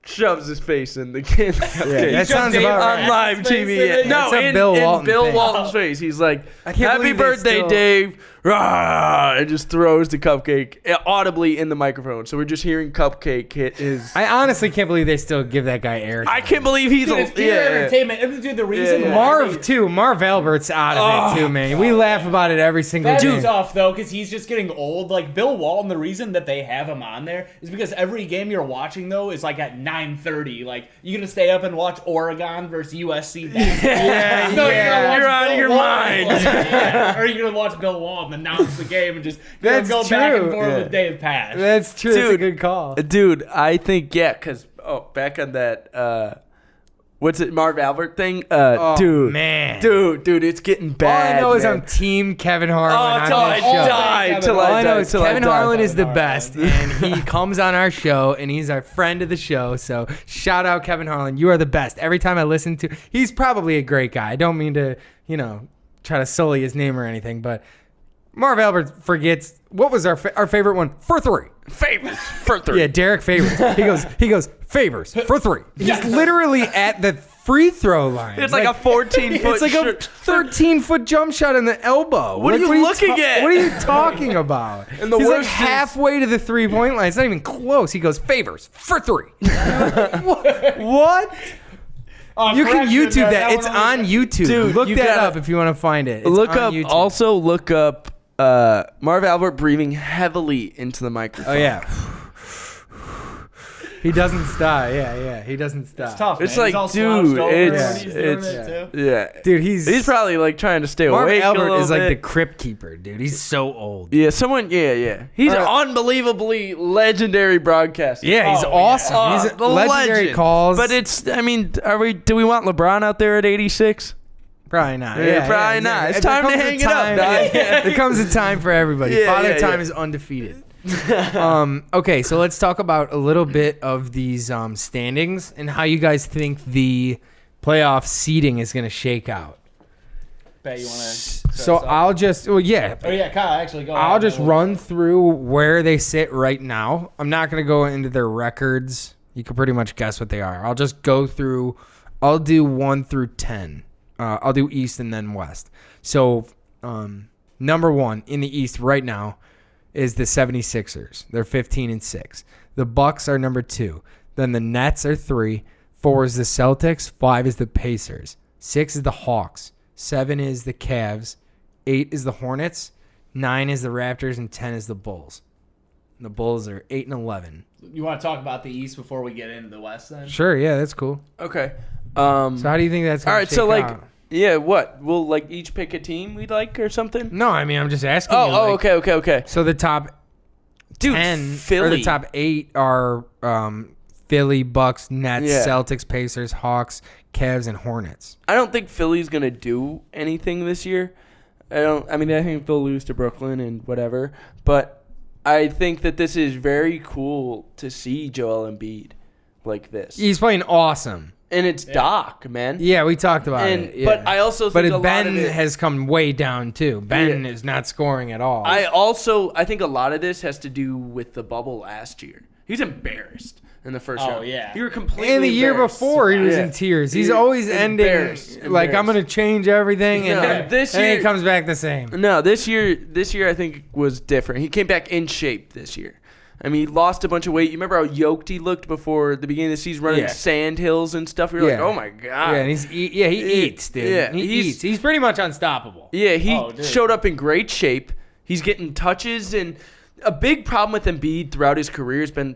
shoves his face in the candle. That sounds Dave about on right. live Pash's face TV. in it? No, That's a in Bill in Walton Bill thing. Walton's face. He's like, I can't "Happy believe they birthday, still- Dave!" Rah, and just throws the cupcake audibly in the microphone. So we're just hearing cupcake hit his. I honestly can't believe they still give that guy air. I can't believe he's Dude, it's pure entertainment. Dude, the reason Yeah. why Marv too. Marv Albert's out of it too, man. We laugh about it every single That's day. tough though, because he's just getting old. Like Bill Walton, the reason that they have him on there is because every game you're watching though is like at 9:30. Like you gonna stay up and watch Oregon versus USC basketball? Yeah, No, yeah. you're, gonna watch You're out of Bill your Walton. mind. Yeah. Or you're gonna watch Bill Walton announce the game and just That's go back and true. forth Yeah. with Dave Pash. That's true. That's a Dude. good call. Dude, I think because back on that what's it, Marv Albert thing? Dude, man. dude, it's getting All bad. I know is man. I'm Team Kevin Harlan on till I this show. die, till All I I know die, is till I Kevin die. Harlan is the Kevin best, and he comes on our show, and he's our friend of the show. So shout out Kevin Harlan, you are the best. Every time I listen to, he's probably a great guy. I don't mean to, try to sully his name or anything, but Marv Albert forgets what was our favorite one for 3. Favors for 3. Yeah, Derek Favors. He goes favors for 3. He's literally at the free throw line. It's like a 14-foot. It's like a 13-foot jump shot in the elbow. What are you looking at? What are you talking about? And the He's worst like is- halfway to the 3-point line. It's not even close. He goes favors for 3. What? You can YouTube that. It's on YouTube. Dude, look you that gotta- up if you want to find it. It's Look on up. YouTube. Also, look up Marv Albert breathing heavily into the microphone. Oh yeah. He doesn't stop. Yeah. He doesn't stop. It's tough. It's man. like, He's all dude, slouched over it's- when he's doing it's- it, too. Yeah, Dude, he's probably like trying to stay Marv awake. a Albert little is like the bit. crypt keeper, dude. He's so old. Yeah, someone. Yeah. He's an unbelievably legendary broadcaster. Yeah, he's Oh, awesome. Oh, He's the legendary legend. calls. But it's. I mean, do we want LeBron out there at 86? Probably not. Yeah, probably not. It's There time to comes a hang it up, time- dog. There comes a time for everybody. Yeah, Father yeah, Time yeah. is undefeated. Okay, so let's talk about a little bit of these standings and how you guys think the playoff seeding is going to shake out. Bet you want to. So I'll just, Oh yeah, Kyle. Actually, go. I'll ahead. just run through where they sit right now. I'm not going to go into their records. You can pretty much guess what they are. I'll just go through. I'll do 1 through 10. I'll do East and then West. So number 1 in the East right now is the 76ers. They're 15-6. The Bucks are number 2. Then the Nets are 3. 4 is the Celtics. 5 is the Pacers. 6 is the Hawks. 7 is the Cavs, 8 is the Hornets, 9 is the Raptors, and 10 is the Bulls. And the Bulls are 8 and 11. You want to talk about the East before we get into the West then? Sure, yeah, that's cool. Okay. So how do you think that's all going right, to so like, out? yeah, what? We'll like each pick a team we like or something? No, I mean, I'm just asking you. Oh, like, okay. So the top Dude, 10 Philly. or the top 8 are Philly, Bucks, Nets, Yeah. Celtics, Pacers, Hawks, Cavs, and Hornets. I don't think Philly's going to do anything this year. I think they'll lose to Brooklyn and whatever, but I think that this is very cool to see Joel Embiid like this. He's playing awesome. And it's Doc, man. Yeah, we talked about And it. Yeah. but I also think a lot Ben of it has come way down too. Ben is not scoring at all. I think a lot of this has to do with the bubble last year. He's embarrassed in the first round. Oh, yeah. You were completely and the year embarrassed. before, he was Yeah. in tears. He's He- always ending embarrassed. like, I'm going to change everything, and No, then this and then year- it comes back the same. No, this year I think was different. He came back in shape this year. I mean, he lost a bunch of weight. You remember how yoked he looked before the beginning of the season, running Yeah. sand hills and stuff? You're like, oh my god. Yeah, and he eats, dude. Yeah, he he's- eats. He's pretty much unstoppable. Yeah, he Oh, dude. showed up in great shape. He's getting touches, and a big problem with Embiid throughout his career has been,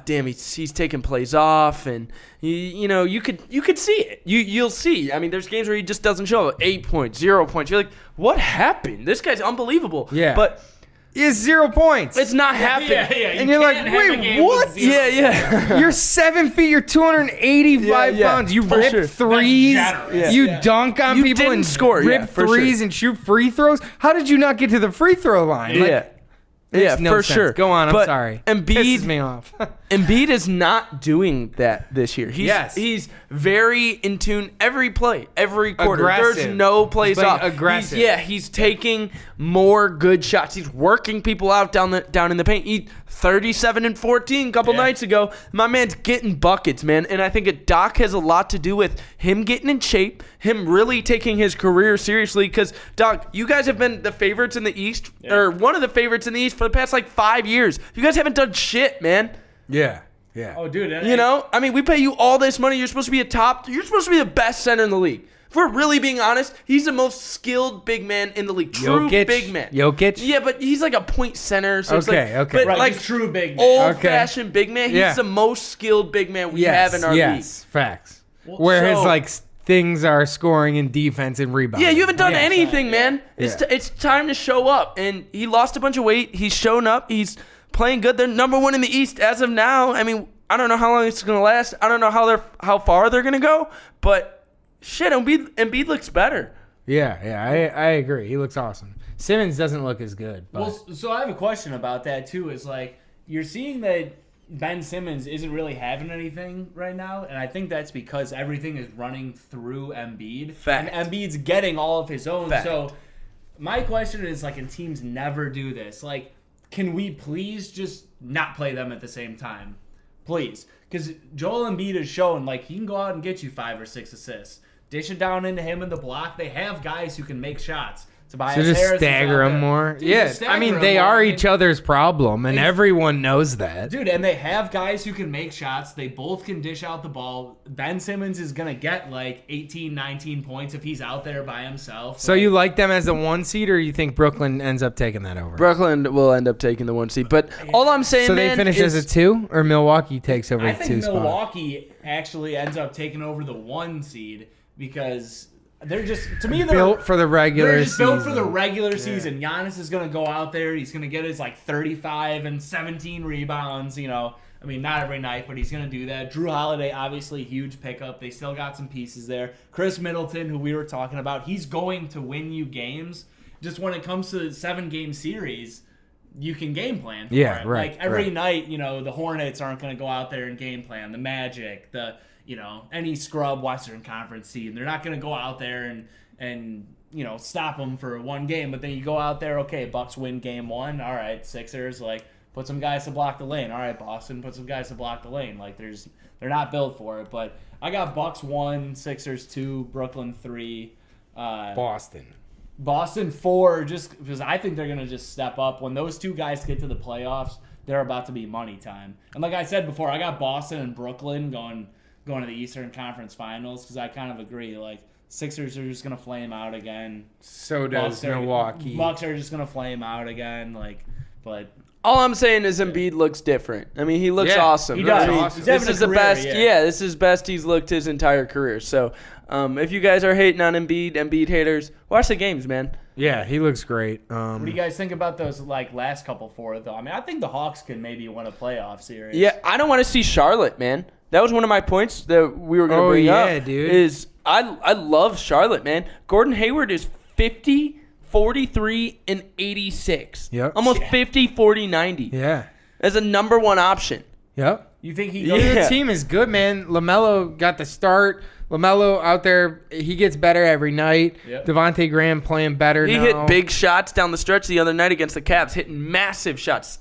he's taking plays off, and you could see it. You'll see. I mean, there's games where he just doesn't show up. 8 points, 0 points. You're like, what happened? This guy's unbelievable. Yeah. but He has 0 points. it's not happening. Yeah. And you're like, can't have a wait, game with what? 0. Yeah. You're 7 feet. You're 285 Yeah, pounds. You for rip sure. threes. That's generous. You Yeah. dunk on You people didn't and score, rip yeah, for threes sure. and shoot free throws. How did you not get to the free throw line? Like, Yeah. makes Yeah, no for sense. sure. Go on. I'm But sorry. Embiid- Pisses me off. Embiid is not doing that this year. Yes. He's very in tune every play, every quarter. Aggressive. There's no plays playing off. aggressive. He's taking more good shots. He's working people out down in the paint. He 37 and 14 a couple nights ago. My man's getting buckets, man. And I think Doc has a lot to do with him getting in shape, him really taking his career seriously. Because, Doc, you guys have been the favorites in the East, or one of the favorites in the East for the past, 5 years. You guys haven't done shit, man. Yeah. Oh, dude. I mean, we pay you all this money. You're supposed to be you're supposed to be the best center in the league. If we're really being honest, he's the most skilled big man in the league. True big man. Jokic? Yeah, but he's like a point center. So it's Okay, like, okay. But Right, like he's true big man. old-fashioned big man. He's Yeah. the most skilled big man we have in our league. Yes, facts. Where his so- things are scoring in defense and rebounding. Yeah, you haven't done Yeah. anything, man. It's Yeah. it's time to show up. And he lost a bunch of weight. He's shown up. He's playing good. They're number one in the East as of now. I mean, I don't know how long it's gonna last. I don't know how far they're gonna go. But shit, Embiid looks better. Yeah, I agree. He looks awesome. Simmons doesn't look as good. But Well, so I have a question about that too. Is like you're seeing that Ben Simmons isn't really having anything right now, and I think that's because everything is running through Embiid. Fact. And Embiid's getting all of his own. Fact. So my question is and teams never do this. Can we please just not play them at the same time? Please. Because Joel Embiid has shown, he can go out and get you 5 or 6 assists. Dish it down into him in the block. They have guys who can make shots. Tobias so just Harris is stagger out them there. more. Dude, Yeah, just I stagger mean, 'em they more. are I mean, each other's problem, and everyone knows that. Dude, and they have guys who can make shots. They both can dish out the ball. Ben Simmons is going to get 18, 19 points if he's out there by himself. So you like them as the 1 seed, or you think Brooklyn ends up taking that over? Brooklyn will end up taking the 1 seed. But all I'm saying, So they man, finish is, as a 2, or Milwaukee takes over I the 2 think spot? Milwaukee actually ends up taking over the 1 seed because they're just, to me, built for the regular They're just built for the season. regular season. Giannis is going to go out there. He's going to get his 35 and 17 rebounds. I mean, not every night, but he's going to do that. Drew Holiday, obviously, huge pickup. They still got some pieces there. Chris Middleton, who we were talking about, he's going to win you games. Just when it comes to the 7-game series, you can game plan for Yeah, it. right, Every right. night, the Hornets aren't going to go out there and game plan. The Magic, any scrub Western Conference team, they're not going to go out there and stop them for 1 game. But then you go out there, okay, Bucks win game 1. All right, Sixers, put some guys to block the lane. All right, Boston, put some guys to block the lane. They're not built for it. But I got Bucks 1, Sixers 2, Brooklyn 3. Boston 4, just because I think they're going to just step up. When those 2 guys get to the playoffs, they're about to be money time. And like I said before, I got Boston and Brooklyn going to the Eastern Conference Finals because I kind of agree. Sixers are just gonna flame out again. So does Milwaukee. Bucks are just gonna flame out again. But All I'm saying is Embiid looks different. I mean, he looks awesome. he does. I mean, He's this having is a the career, best. yeah. This is best he's looked his entire career. So, if you guys are hating on Embiid haters, watch the games, man. Yeah, he looks great. what do you guys think about those last couple four though? I mean, I think the Hawks can maybe win a playoff series. Yeah, I don't want to see Charlotte, man. That was one of my points that we were going to bring up. yeah, dude. Is I love Charlotte, man. Gordon Hayward is 50, 43, and 86. Yep. Almost 50, 40, 90. Yeah. As a number one option. Yep. You think he? Yeah. Their team is good, man. LaMelo got the start. LaMelo out there, he gets better every night. Yep. Devontae Graham playing better He now. hit big shots down the stretch the other night against the Cavs, hitting massive shots.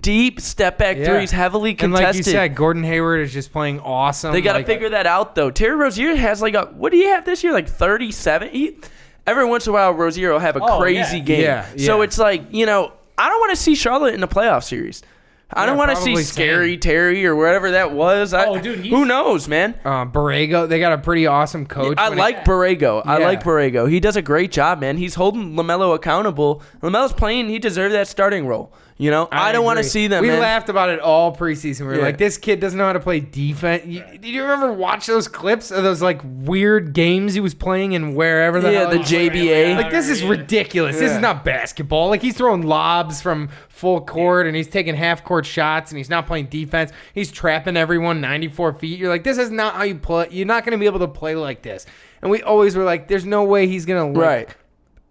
Deep step back threes, heavily And contested. like you said, Gordon Hayward is just playing awesome. They got to figure that out, though. Terry Rozier has what do you have this year? 37? Every once in a while, Rozier will have a crazy game. Yeah, So yeah. it's I don't want to see Charlotte in the playoff series. I don't want to see probably Scary same. Terry or whatever that was. Dude, who knows, man? Borrego, they got a pretty awesome coach. I like Borrego. I Yeah. like Borrego. He does a great job, man. He's holding LaMelo accountable. LaMelo's playing. He deserves that starting role. I don't want to agree. see them, We man. laughed about it all preseason. We were Yeah. like, this kid doesn't know how to play defense. Did you remember watch those clips of those weird games he was playing in wherever the hell the he was? JBA. Like, this is ridiculous. This is not basketball. He's throwing lobs from full court and he's taking half court shots and he's not playing defense. He's trapping everyone 94 feet. You're like, this is not how you play. You're not going to be able to play like this. And we always were like, there's no way he's going to Right.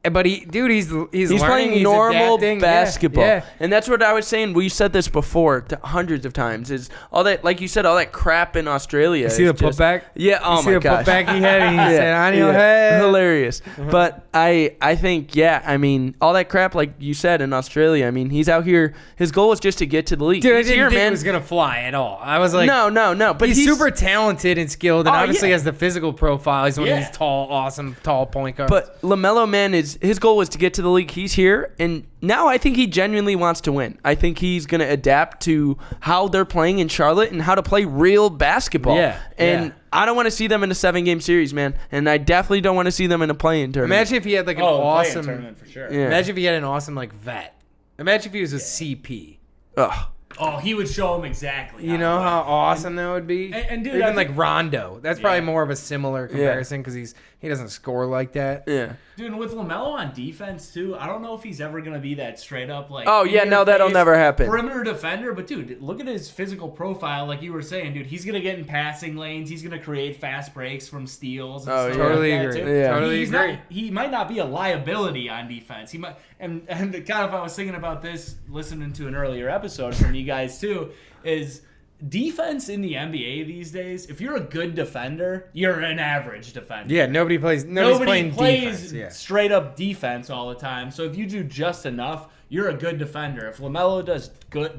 But he's He's learning, playing normal adapting. basketball. Yeah. And that's what I was saying. We said this before hundreds of times. Is all that, like you said, all that crap in Australia. You see is the putback? Yeah, oh You see my the gosh. putback he had? And he said, on your Yeah. head. Hilarious. But I think, I mean, all that crap, like you said, in Australia, I mean, he's out here. His goal was just to get to the league. Dude, I He's didn't here, think man. he was going to fly at all. I was like, No. But he's super talented and skilled and Oh, obviously yeah. has the physical profile. He's one of Yeah. these tall, awesome, tall point guards. But LaMelo, man, his goal was to get to the league. He's here, and now I think he genuinely wants to win. I think he's going to adapt to how they're playing in Charlotte and how to play real basketball. Yeah, And yeah. I don't want to see them in a 7-game series, man. And I definitely don't want to see them in a play-in tournament. Imagine if he had an play-in awesome tournament for sure. Yeah. Imagine if he had an awesome vet. Imagine if he was a CP. Ugh. Oh, he would show him exactly. You know how awesome that would be? and dude, Or even I think- Rondo. That's probably Yeah. more of a similar comparison because he doesn't score like that. Yeah. Dude, and with LaMelo on defense too, I don't know if he's ever gonna be that straight up Oh, yeah, no, that'll never happen. perimeter defender. But dude, look at his physical profile. Like you were saying, dude, he's gonna get in passing lanes. He's gonna create fast breaks from steals. And Oh, stuff yeah. Totally like that, agree. too. Yeah. Totally He's agree. not. He might not be a liability on defense. He might. And kind of, I was thinking about this listening to an earlier episode from you guys too. Is defense in the NBA these days? If you're a good defender, you're an average defender. Yeah, nobody's Nobody playing plays defense. Yeah. straight up defense all the time. So if you do just enough, you're a good defender. If LaMelo does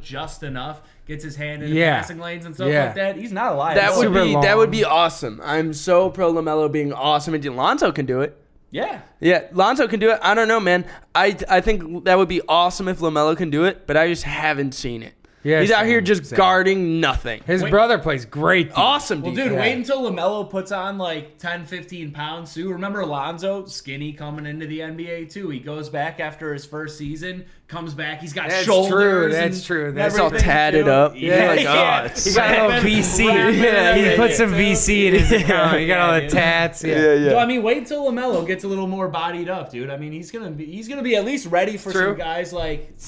just enough, gets his hand in the Yeah. passing lanes and stuff Yeah. like that, he's not a liability. That would Super be long. that would be awesome. I'm so pro LaMelo being awesome, and Lonzo can do it. yeah. Yeah, Lonzo can do it. I don't know, man. I think that would be awesome if LaMelo can do it, but I just haven't seen it. Yeah, He's out same, here just same. guarding nothing. His brother plays great. Awesome, Well, defense. dude, wait until LaMelo puts on like 10, 15 pounds too. Remember Lonzo, skinny coming into the NBA too. He goes back after his first season, comes back. He's got That's shoulders. true, that's and true. That's all everything, tatted too. up. You're Yeah, like, oh, yeah. it's He got a little VC. Yeah, He yeah, put yeah. some VC in his account. He got all the Yeah, tats. Yeah. So, I mean, wait until LaMelo gets a little more bodied up, dude. I mean, he's gonna be at least ready for True. some guys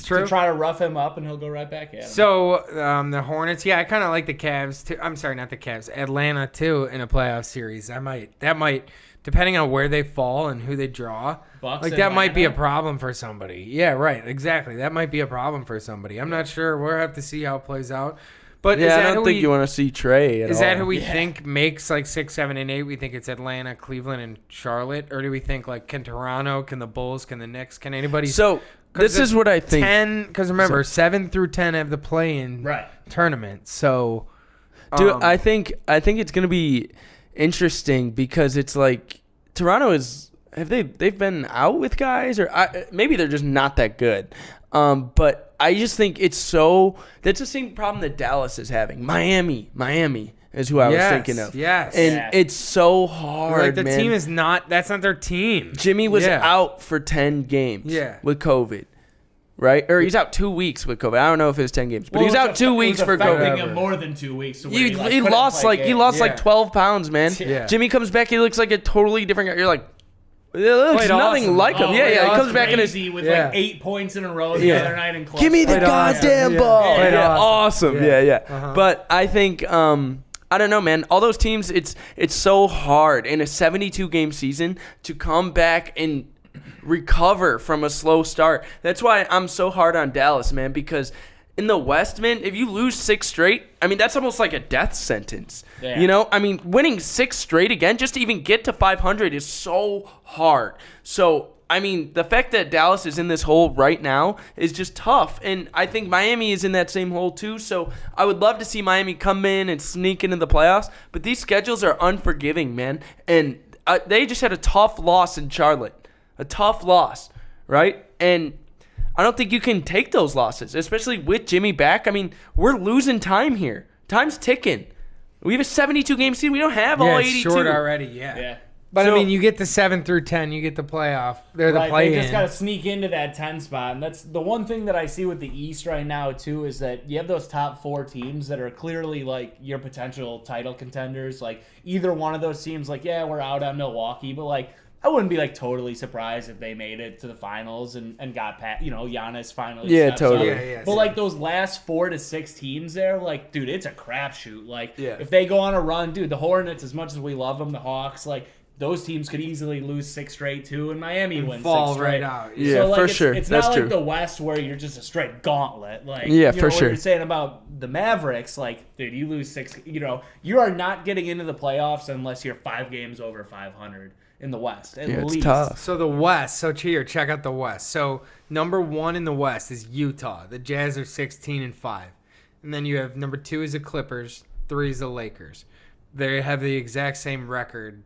true. to try to rough him up, and he'll go right back at him. So the Hornets, I kind of like the Cavs too. I'm sorry, not the Cavs. Atlanta too in a playoff series. That might, depending on where they fall and who they draw, Bucks, like that might be a Atlanta? problem for somebody. Yeah, right, exactly. That might be a problem for somebody. I'm not sure. We'll have to see how it plays out. But is Yeah, that I don't who think we, you want to see Trey at is all. that who we think makes like 6, 7, and 8? We think it's Atlanta, Cleveland, and Charlotte, or do we think like can Toronto, can the Bulls, can the Knicks, can anybody? So this is what I think. 10, because remember, 7 through 10 have the play-in Right. tournament. So, Dude, I think it's gonna be interesting because it's like Toronto they've been out with guys or maybe they're just not that good. But I just think that's the same problem that Dallas is having. Miami. is who I was thinking of. Yes. And it's so hard, Like the man. team is not. That's not their team. Jimmy was out for 10 games with COVID, right? Or he's out 2 weeks with COVID. I don't know if it was 10 games, but he's out 2 weeks for COVID. Him more than 2 weeks. He lost like 12 pounds, man. Yeah. Jimmy comes back, he looks like a totally different guy. You're like, it looks nothing awesome. like him. He comes back and with like 8 points in a row the other night in clutch. give me the goddamn ball. Yeah. Awesome. Yeah. But I think I don't know, man. All those teams, it's so hard in a 72 game season to come back and recover from a slow start. That's why I'm so hard on Dallas, man, because in the West, man, if you lose 6 straight, I mean, that's almost like a death sentence. Yeah. You know, I mean, winning 6 straight again, just to even get to 500 is so hard. So, I mean, the fact that Dallas is in this hole right now is just tough. And I think Miami is in that same hole too. So I would love to see Miami come in and sneak into the playoffs. But these schedules are unforgiving, man. And they just had a tough loss in Charlotte. A tough loss, right? And I don't think you can take those losses, especially with Jimmy back. I mean, we're losing time here. Time's ticking. We have a 72-game season. We don't have all 82. It's short already, yeah. But, So- I mean, you get the 7 through 10. You get the playoff. They're the play-in. They just got to sneak into that 10 spot. And that's the one thing that I see with the East right now, too, is that you have those top 4 teams that are clearly, like, your potential title contenders. Like, either one of those teams, like, yeah, we're out on Milwaukee. But, like, I wouldn't be, like, totally surprised if they made it to the finals and got past, Giannis finally. Yeah, steps totally. up. Yeah, But, like, those last 4 to 6 teams there, like, dude, it's a crapshoot. Like, Yeah. if they go on a run, dude, the Hornets, as much as we love them, the Hawks, like, those teams could easily lose 6 straight too, and Miami wins fall 6 straight. right out. Yeah, So, like, for it's, sure. It's That's not true. like the West where you're just a straight gauntlet. Like, Yeah, for what sure. you're saying about the Mavericks, like, dude, you lose 6. You are not getting into the playoffs unless you're 5 games over 500 in the West. At It's least. tough. So the West. So here, check out the West. So number 1 in the West is Utah. The Jazz are 16-5, and then you have number 2 is the Clippers. 3 is the Lakers. They have the exact same record.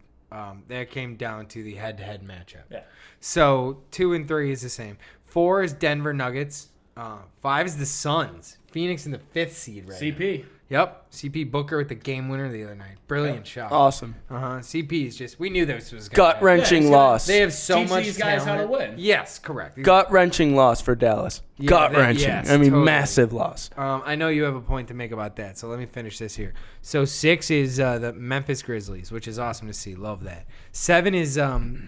That came down to the head-to-head matchup. Yeah. So 2 and 3 is the same. 4 is Denver Nuggets. 5 is the Suns. Phoenix in the 5th seed right now. CP. Yep. CP Booker with the game winner the other night. Brilliant shot. Awesome. CP is just, we knew this was going to happen. Gut-wrenching Yeah, he's got- loss. They have so Teach much these guys how to talent. win. Yes, correct. Gut-wrenching loss for Dallas. Yeah, Gut-wrenching. yes, I mean, totally. massive loss. I know you have a point to make about that, so let me finish this here. So 6 is the Memphis Grizzlies, which is awesome to see. Love that. 7 is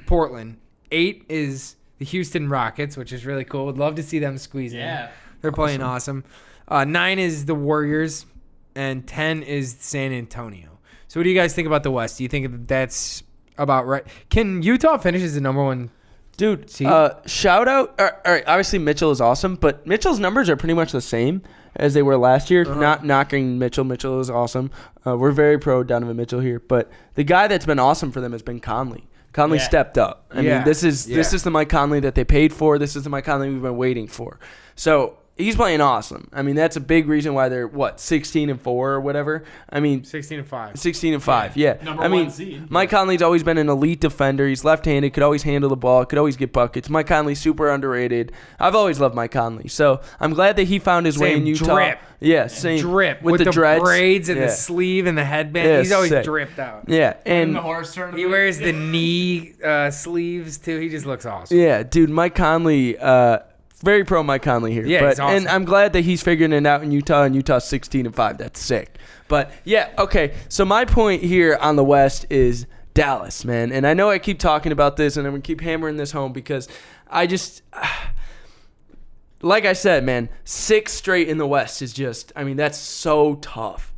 Portland. 8 is the Houston Rockets, which is really cool. Would love to see them squeeze in. Yeah. They're playing awesome. 9 is the Warriors, and 10 is San Antonio. So what do you guys think about the West? Do you think that's about right? Can Utah finish as the number 1? Dude, See? shout out. All right, obviously Mitchell is awesome, but Mitchell's numbers are pretty much the same as they were last year. Not knocking Mitchell. Mitchell is awesome. We're very pro Donovan Mitchell here, but the guy that's been awesome for them has been Conley. Conley Yeah. stepped up. I Yeah. mean, this is Yeah. the Mike Conley that they paid for. This is the Mike Conley we've been waiting for. So he's playing awesome. I mean, that's a big reason why they're 16-4 or whatever. I mean, 16-5. 16-5, yeah. Number I mean, 1 seed. Mike Conley's always been an elite defender. He's left-handed, could always handle the ball, could always get buckets. Mike Conley's super underrated. I've always loved Mike Conley. So I'm glad that he found his way Same in Utah. drip. Yeah, same Drip with the dreads. braids and Yeah. the sleeve and the headband. Yeah, He's always sick. dripped out. Yeah, And the and horse tournament. He wears the knee sleeves too. He just looks awesome. yeah, dude, Mike Conley. Very pro Mike Conley here. Yeah, but, he's awesome. And I'm glad that he's figuring it out in Utah, and Utah's 16-5. That's sick. But, yeah, okay. So my point here on the West is Dallas, man. And I know I keep talking about this, and I'm going to keep hammering this home because I just like I said, man, 6 straight in the West is just, I mean, that's so tough.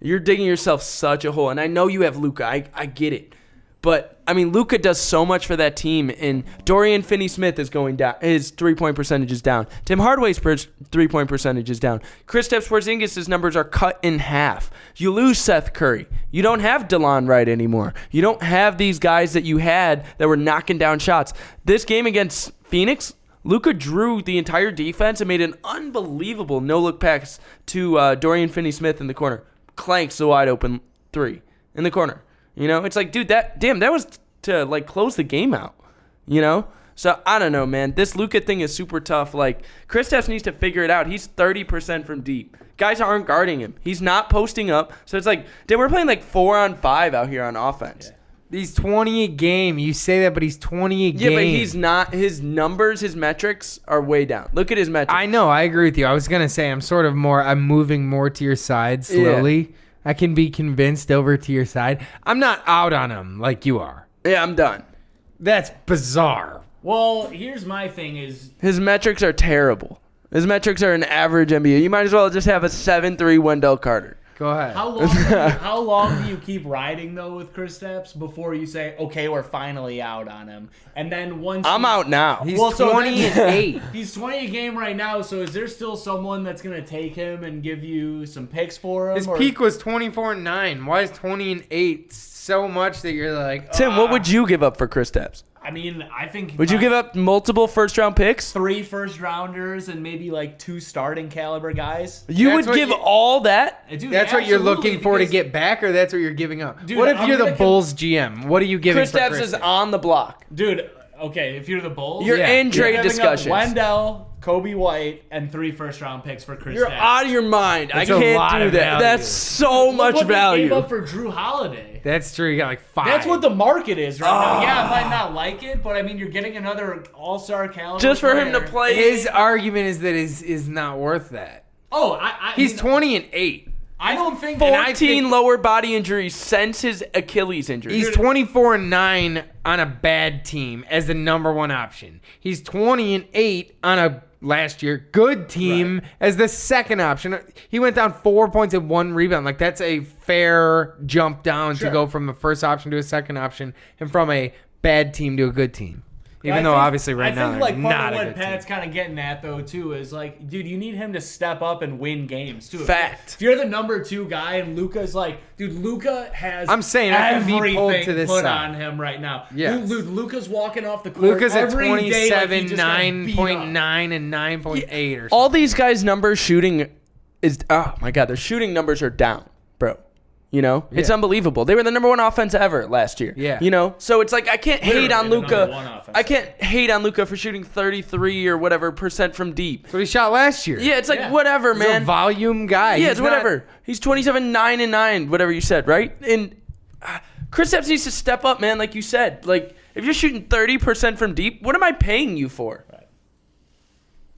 You're digging yourself such a hole. And I know you have Luka. I get it. But, I mean, Luka does so much for that team, and Dorian Finney-Smith is going down. His three-point percentage is down. Tim Hardaway's three-point percentage is down. Kristaps Porzingis' numbers are cut in half. You lose Seth Curry. You don't have DeLon Wright anymore. You don't have these guys that you had that were knocking down shots. This game against Phoenix, Luka drew the entire defense and made an unbelievable no-look pass to Dorian Finney-Smith in the corner. Clanks the wide-open 3 in the corner. You know, it's like, dude, that was to, like, close the game out, you know? So I don't know, man. This Luka thing is super tough. Like, Kristaps needs to figure it out. He's 30% from deep. Guys aren't guarding him. He's not posting up. So it's like, dude, we're playing like 4-on-5 out here on offense. Yeah. He's 20 a game. You say that, but he's 20 a game. Yeah, but he's not. His numbers, his metrics are way down. Look at his metrics. I know. I agree with you. I was going to say I'm moving more to your side slowly. Yeah. I can be convinced over to your side. I'm not out on him like you are. Yeah, I'm done. That's bizarre. Well, here's my thing is... His metrics are terrible. His metrics are an average NBA. You might as well just have a 7'3" Wendell Carter. Go ahead. How long do you keep riding, though, with Kristaps before you say, okay, we're finally out on him? And then once... I'm out now. He's 20-8. He's 20 a game right now, so is there still someone that's going to take him and give you some picks for him? His peak was 24-9. Why is 20-8 so much that you're like... Tim, what would you give up for Kristaps? I mean, I think... Would you give up multiple first-round picks? 3 first-rounders and maybe like 2 starting caliber guys? You would give all that? Dude, that's what you're looking for to get back, or that's what you're giving up? Dude, what if you're the Bulls GM? What are you giving for Kristaps is on the block. Dude, okay, if you're the Bulls... You're in trade discussions. Wendell, Kobe White, and 3 first-round picks for Kristaps. You're out of your mind. That's I can't do that. value. That's so much Look what value. They gave up for Drew Holiday. That's true. You got like 5. That's what the market is right now. Yeah, I might not like it, but I mean, you're getting another all-star caliber just for player. him to play. His argument is that is not worth that. Oh, He's 20-8. I don't think 14 lower body injuries since his Achilles injury. He's 24-9 on a bad team as the number 1 option. He's 20-8 on a last year good team as the second option. He went down 4 points and 1 rebound. Like, that's a fair jump down to go from the first option to a second option and from a bad team to a good team. Even though obviously right now I think like not part of a what good Pat's team. kind of getting at though too is like, dude, you need him to step up and win games too. Fact. If you're the number 2 guy and Luka's like, dude, Luka has I'm saying I can be pulled everything to this put side. on him right now. Yes. Dude, Luka's walking off the court. Luka's at every 27, day like he just got beat 9.9, up. and 9.8 or something. All these guys' numbers shooting is, oh my God, their shooting numbers are down, bro. You know, it's unbelievable. They were the number 1 offense ever last year. Yeah. You know, so it's like I can't hate on the number 1 Luka. offense. I can't hate on Luka for shooting 33 or whatever % from deep. That's what he shot last year. Yeah, it's like whatever, He's man. a volume guy. Yeah, He's it's not- whatever. He's 27, 9 and 9, whatever you said, right? And Kristaps needs to step up, man. Like you said, like if you're shooting 30% from deep, what am I paying you for? Right.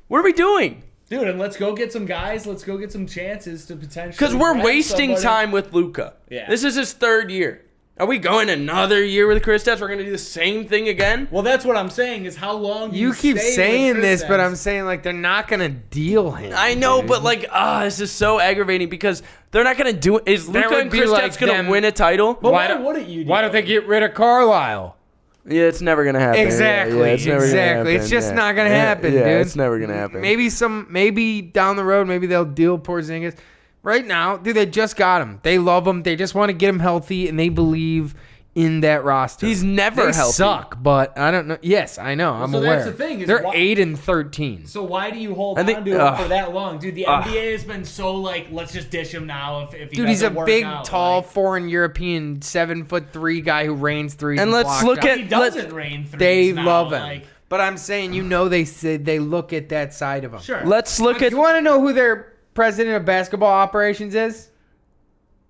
What are we doing? Dude, and let's go get some guys. Let's go get some chances to potentially. Because we're grab wasting somebody. time with Luka. Yeah. This is his 3rd year. Are we going another year with Kristaps? We're going to do the same thing again? Well, that's what I'm saying. Is how long do You keep stay with saying this, but Kristaps? I'm saying like they're not gonna deal him. I know, dude. but like, this is so aggravating because they're not going to do it. Is That Luka would and be Kristaps like going them- to win a title? But Why why don't- wouldn't you? Why don't they get rid of Carlisle? Yeah, it's never going to happen. Exactly. Yeah, it's never gonna Exactly. It's happen. just Yeah. not gonna Yeah, happen, yeah, dude. it's never going to happen. Maybe down the road, maybe they'll deal Porzingis. Right now, dude, they just got him. They love him. They just want to get him healthy, and they believe in that roster. He's never they healthy. suck, but I don't know. Yes, I know. I'm so aware. that's the thing, is they're why- 8-13. So why do you hold I think- on to him for that long, dude? The NBA has been so like, let's just dish him now if he Dude, he's a doesn't work big, out. tall, Like, foreign European, 7'3" guy who rains threes. And let's blocks look shots. at- he doesn't rain threes. They now, love him. Like, But I'm saying, they said they look at that side of him. sure. Let's look at You want to know who their president of basketball operations is?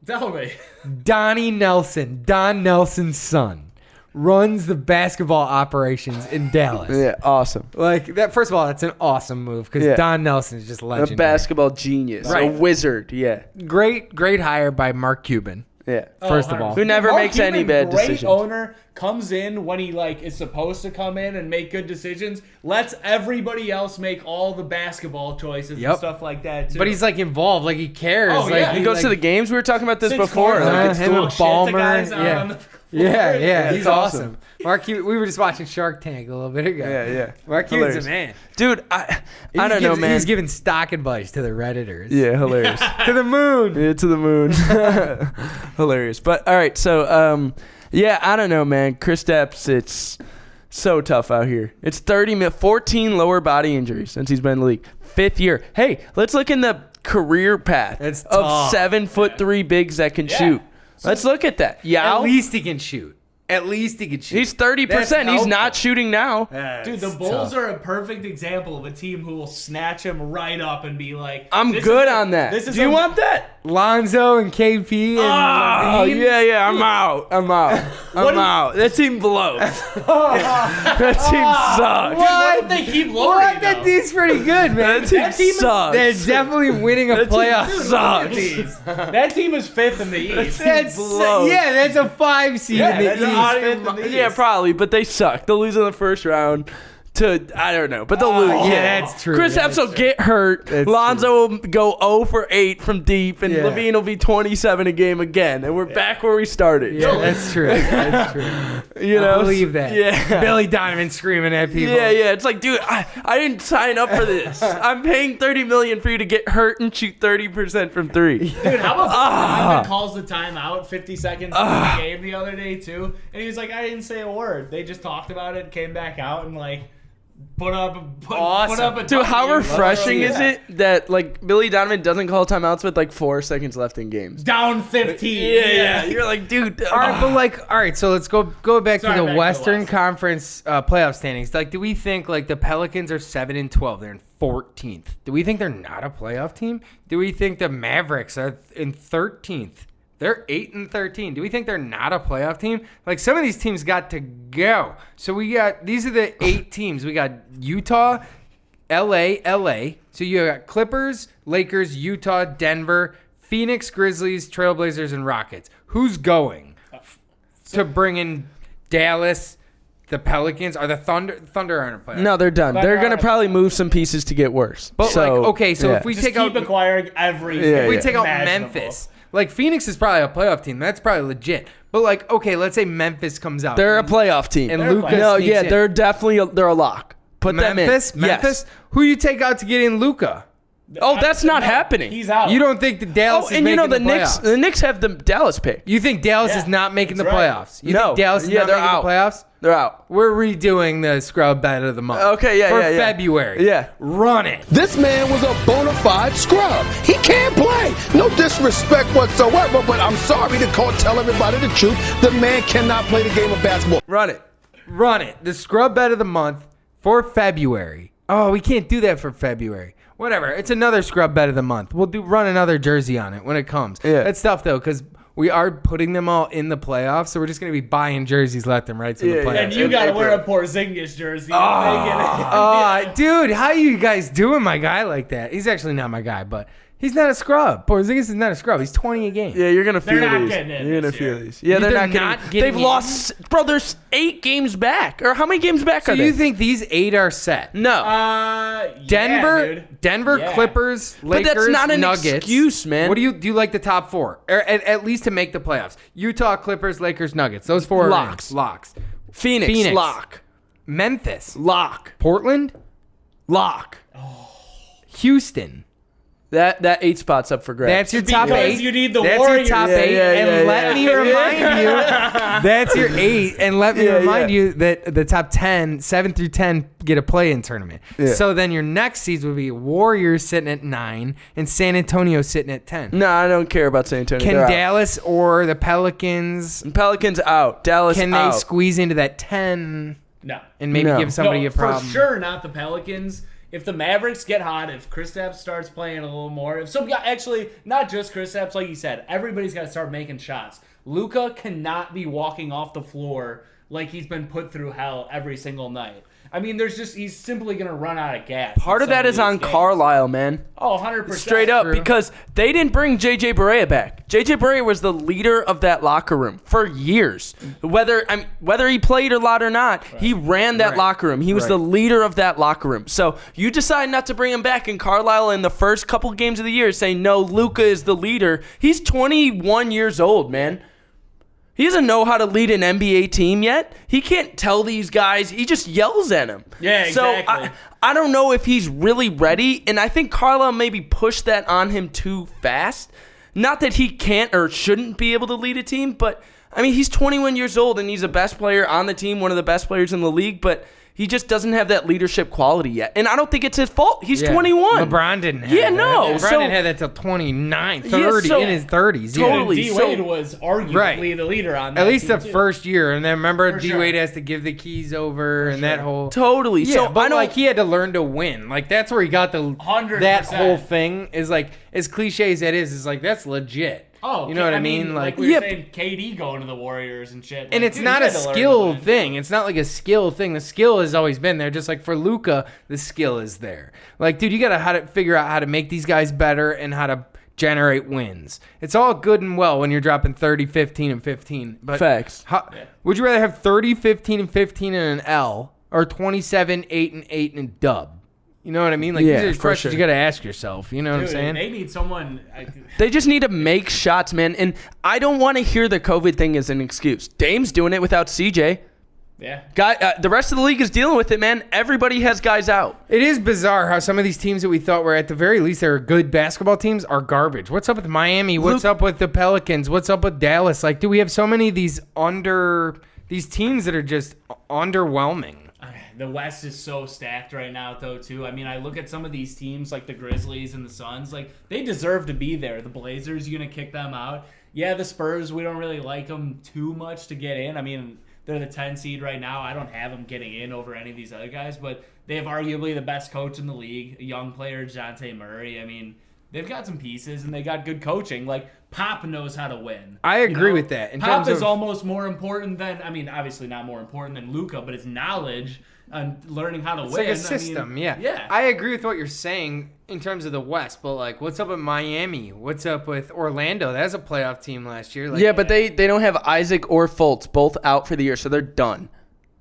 Tell me. Donnie Nelson, Don Nelson's son, runs the basketball operations in Dallas. Yeah, awesome. Like that. First of all, that's an awesome move because Yeah. Don Nelson is just A legendary. basketball genius. Right. A wizard, yeah. Great hire by Mark Cuban. Yeah. First of all. Who never Mark makes any Cuban, bad great decisions. owner, comes in when he like is supposed to come in and make good decisions. Lets everybody else make all the basketball choices Yep. and stuff like that too. But he's like involved, like he cares. Oh, like, yeah. He goes to the games. We were talking about this Sits before. courtside, Like, Uh, it's him cool. and shit the Ballmer, guys out yeah. on the floor. Yeah, He's he's awesome. Mark Cuban. We were just watching Shark Tank a little bit ago. Yeah. Mark Cuban's Hilarious. a man. Dude, I don't know, man. He's giving stock advice to the Redditors. Yeah, hilarious. To the moon. Yeah, to the moon. Hilarious. But all right, so yeah, I don't know, man. Kristaps, it's so tough out here. It's 14 lower body injuries since he's been in the league. 5th year. Hey, let's look in the career path That's of tough. 7'3" bigs that can shoot. Let's look at that. At Yao, least he can shoot. At least he could shoot. He's 30%. He's not shooting now. Dude, the Bulls are a perfect example of a team who will snatch him right up and be like, I'm good on that. Do you want that? Lonzo and KP and Oh, Levine. yeah. I'm out. I'm out. That team blows. That team sucks. What if they keep lowering What? That team's pretty good, man. That team sucks. They're definitely winning a playoff. Sucks. That team is 5th in the East. That's a 5 seed in the that's East. Yeah, probably, but they suck. They'll lose in the first round to, I don't know, but they'll lose. Yeah, that's true. Chris Epps will get hurt. That's Lonzo will go 0 for 8 from deep, and Yeah. Levine will be 27 a game again, and we're back where we started. Yeah, that's true. That's true. You know, I believe that. Yeah. Billy Donovan screaming at people. Yeah. It's like, dude, I didn't sign up for this. I'm paying $30 million for you to get hurt and shoot 30% from 3. Dude, how about Donovan calls the timeout 50 seconds into the game the other day, too? And he was like, I didn't say a word. They just talked about it, came back out, and, like, put up a Dude, how W. refreshing is Yeah. it that like Billy Donovan doesn't call timeouts with like 4 seconds left in games? Down 15. Yeah. You're like, dude. All right, but all right, so let's go back Sorry, to back the to the Western West. Conference playoff standings. Like, do we think like the Pelicans are 7-12? They're in 14th. Do we think they're not a playoff team? Do we think the Mavericks are in 13th? They're 8-13. Do we think they're not a playoff team? Like, some of these teams got to go. So these are the 8 teams. We got Utah, LA. So you got Clippers, Lakers, Utah, Denver, Phoenix, Grizzlies, Trailblazers, and Rockets. Who's going to bring in Dallas, the Pelicans? Are the Thunder aren't a playoff? No, they're done. They're gonna probably move some pieces to get worse. But if we Just take keep out acquiring everything. Yeah, if we yeah. take out imaginable. Memphis, like Phoenix is probably a playoff team. That's probably legit. But like, okay, let's say Memphis comes out. They're a playoff team. And They're a Luka. playoff. No, sneaks yeah, in. they're definitely they're a lock. Put them in. Memphis. Yes. Who you take out to get in Luka? Oh, that's not happening. He's out. You don't think the Dallas Oh, is and you know making the the Knicks. playoffs? The Knicks have the Dallas pick. You think Dallas Yeah, is not making the that's right. playoffs? You No. think Dallas is Yeah, not they're making out. the playoffs? They're out. We're redoing the scrub bet of the month. Okay, yeah, for yeah. February. Yeah. Run it. This man was a bona fide scrub. He can't play. No disrespect whatsoever, but I'm sorry to tell everybody the truth. The man cannot play the game of basketball. Run it. Run it. The scrub bet of the month for February. Oh, we can't do that for February. Whatever. It's another scrub bet of the month. We'll run another jersey on it when it comes. Yeah. That's tough though, because we are putting them all in the playoffs, so we're just gonna be buying jerseys left and right to Yeah, the yeah. playoffs. And you got to wear a Porzingis jersey. Dude, how you guys doing my guy like that? He's actually not my guy, but he's not a scrub. Porzingis is not a scrub. He's 20 a game. Yeah, you're gonna feel They're not these. getting in You're gonna this feel year. these. Yeah, they're They're not not getting. getting They've in. lost, bro. There's 8 games back, or how many games back So are you they? think these 8 are set? No, Denver, Yeah. Clippers, Lakers, but that's not an Nuggets. excuse, man. What do you like the top 4? Or at least to make the playoffs. Utah, Clippers, Lakers, Nuggets. Those 4 are in. Locks. Locks. Phoenix, lock, Memphis, lock, Portland, lock. Houston. That 8 spot's up for grabs. That's your top Because 8. you need the That's Warriors. your top Yeah, 8. yeah, and yeah, let yeah. me remind you, that's your 8. And let me Yeah, remind yeah. you that the top 10, 7 through 10, get a play-in tournament. Yeah. So then your next seeds would be Warriors sitting at 9 and San Antonio sitting at 10. No, I don't care about San Antonio. Can They're out. Dallas or the Pelicans, Pelicans out. Dallas can out. they squeeze into that 10 No. and maybe No. give somebody No, a problem? For sure, not the Pelicans. If the Mavericks get hot, if Kristaps starts playing a little more, actually, not just Kristaps, like you said, everybody's got to start making shots. Luka cannot be walking off the floor like he's been put through hell every single night. I mean, he's simply going to run out of gas. Part of that is on Carlisle, man. Oh, 100%. Straight up, True. because they didn't bring J.J. Barea back. J.J. Barea was the leader of that locker room for years. Whether he played a lot or not, he ran that Right. locker room. He was Right. the leader of that locker room. So you decide not to bring him back, and Carlisle in the first couple games of the year saying, no, Luka is the leader. He's 21 years old, man. He doesn't know how to lead an NBA team yet. He can't tell these guys. He just yells at them. Yeah, exactly. So I don't know if he's really ready, and I think Carlisle maybe pushed that on him too fast. Not that he can't or shouldn't be able to lead a team, but I mean, he's 21 years old and he's the best player on the team, one of the best players in the league, but he just doesn't have that leadership quality yet. And I don't think it's his fault. He's 21. LeBron didn't have that. No. LeBron didn't have that till 29, 30, in his 30s. Totally. D-Wade was arguably the leader on that At least team, the too. first year. And then remember, For D-Wade sure. has to give the keys over and that whole... Totally. Yeah, So but I don't like he had to learn to win. Like that's where he got the 100%. that whole thing is like as cliche as that is like that's legit. Oh, you know what I mean? Like we were saying, KD going to the Warriors and shit. And Like, it's dude, not he a had to learn to skill win. thing. It's not like a skill thing. The skill has always been there. Just like for Luka, the skill is there. Like, dude, you gotta figure out how to make these guys better and how to generate wins. It's all good and well when you're dropping 30, 15, and 15. But Facts. Would you rather have 30, 15, and 15 and an L or 27, 8, and 8 and a dub? You know what I mean? Like Yeah, these are for questions sure. you got to ask yourself. You know what I'm Dude, saying? they need someone. They just need to make shots, man. And I don't want to hear the COVID thing as an excuse. Dame's doing it without CJ. Yeah. The rest of the league is dealing with it, man. Everybody has guys out. It is bizarre how some of these teams that we thought were at the very least they were good basketball teams are garbage. What's up with Miami? What's up with the Pelicans? What's up with Dallas? Like, do we have so many of these teams that are just underwhelming? The West is so stacked right now, though, too. I mean, I look at some of these teams like the Grizzlies and the Suns. Like, they deserve to be there. The Blazers, you're going to kick them out. Yeah, the Spurs, we don't really like them too much to get in. I mean, they're the 10 seed right now. I don't have them getting in over any of these other guys, but they have arguably the best coach in the league, a young player, DeJounte Murray. I mean, they've got some pieces, and they got good coaching. Like, Pop knows how to win. I agree with that. Pop is almost more important than, I mean, obviously not more important than Luka, but his knowledge and learning how to It's win. like a system, yeah. I agree with what you're saying in terms of the West, but like, what's up with Miami? What's up with Orlando? That's a playoff team last year. Like, Yeah, but they don't have Isaac or Fultz both out for the year, so they're done.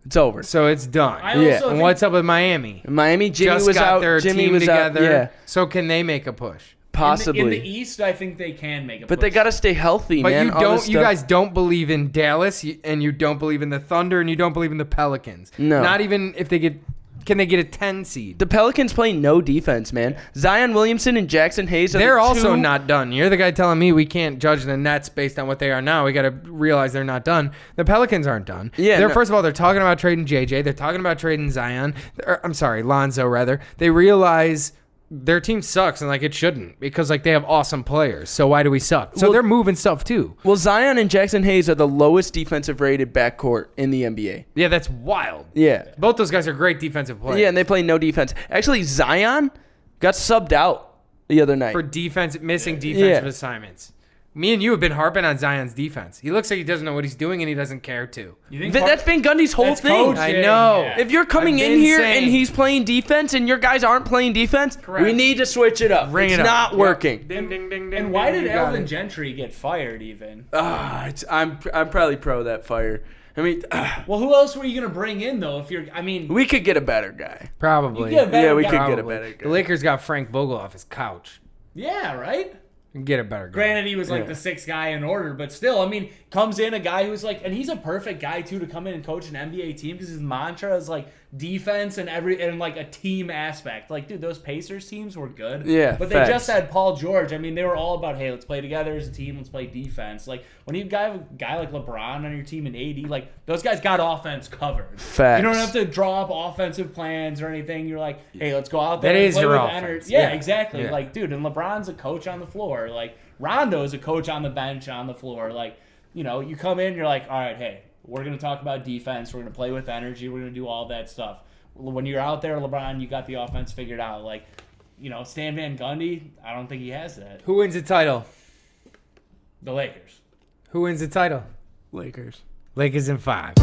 It's over. so it's done. I also Yeah. think And what's up with Miami? Miami, Jimmy Just was got out. their Jimmy team was together. out. Yeah, So can they make a push? possibly. in the East, I think they can make a But push. they got to stay healthy, But man. you All don't. this You stuff. guys don't believe in Dallas, and you don't believe in the Thunder, and you don't believe in the Pelicans. No. Not even if they get. Can they get a 10 seed? The Pelicans play no defense, man. Zion Williamson and Jackson Hayes are They're the also two- not done. You're the guy telling me we can't judge the Nets based on what they are now. We got to realize they're not done. The Pelicans aren't done. Yeah, no. First of all, they're talking about trading JJ. They're talking about trading Zion. I'm sorry, Lonzo rather. They realize their team sucks and like it shouldn't because like they have awesome players. So why do we suck? So Well- they're moving stuff too. Well, Zion and Jackson Hayes are the lowest defensive rated backcourt in the NBA. Yeah, that's wild. Yeah. Both those guys are great defensive players. Yeah, and they play no defense. Actually, Zion got subbed out the other night. For missing defensive Yeah. assignments. Me and you have been harping on Zion's defense. He looks like he doesn't know what he's doing and he doesn't care to. You think That's Van Gundy's whole That's thing. coaching. I know. Yeah. If you're coming I've in been here saying- and he's playing defense and your guys aren't playing defense, Correct. we need to switch it up. Ring it's it up. not Yep. working. Ding, ding, ding, ding. And why ding, did you got Alvin it. Gentry get fired even? I'm probably pro that fire. I mean, Well, who else were you going to bring in, though? If you're, I mean, we could get a better guy. Probably. You get a better Yeah, we guy. could get a Probably. better guy. The Lakers got Frank Vogel off his couch. yeah, right? Get a better guy. Granted, he was like the sixth guy in order, but still, I mean, comes in a guy who's like, and he's a perfect guy too to come in and coach an NBA team because his mantra is like defense and like a team aspect. Like, dude, those Pacers teams were good. Yeah, but facts. they just had Paul George. I mean, they were all about, hey, let's play together as a team, let's play defense. Like when you have a guy like LeBron on your team and AD, like those guys got offense covered. Facts. You don't have to draw up offensive plans or anything. You're like, hey, let's go out there That and is play your with offense. energy. Yeah, Yeah. exactly. Yeah. Like, dude, and LeBron's a coach on the floor. Like Rondo is a coach on the bench, on the floor. Like, you know, you come in, you're like, all right, hey, we're going to talk about defense. We're going to play with energy. We're going to do all that stuff. When you're out there, LeBron, you got the offense figured out. Like, you know, Stan Van Gundy, I don't think he has that. Who wins the title? The Lakers. Who wins the title? Lakers. Lakers in 5.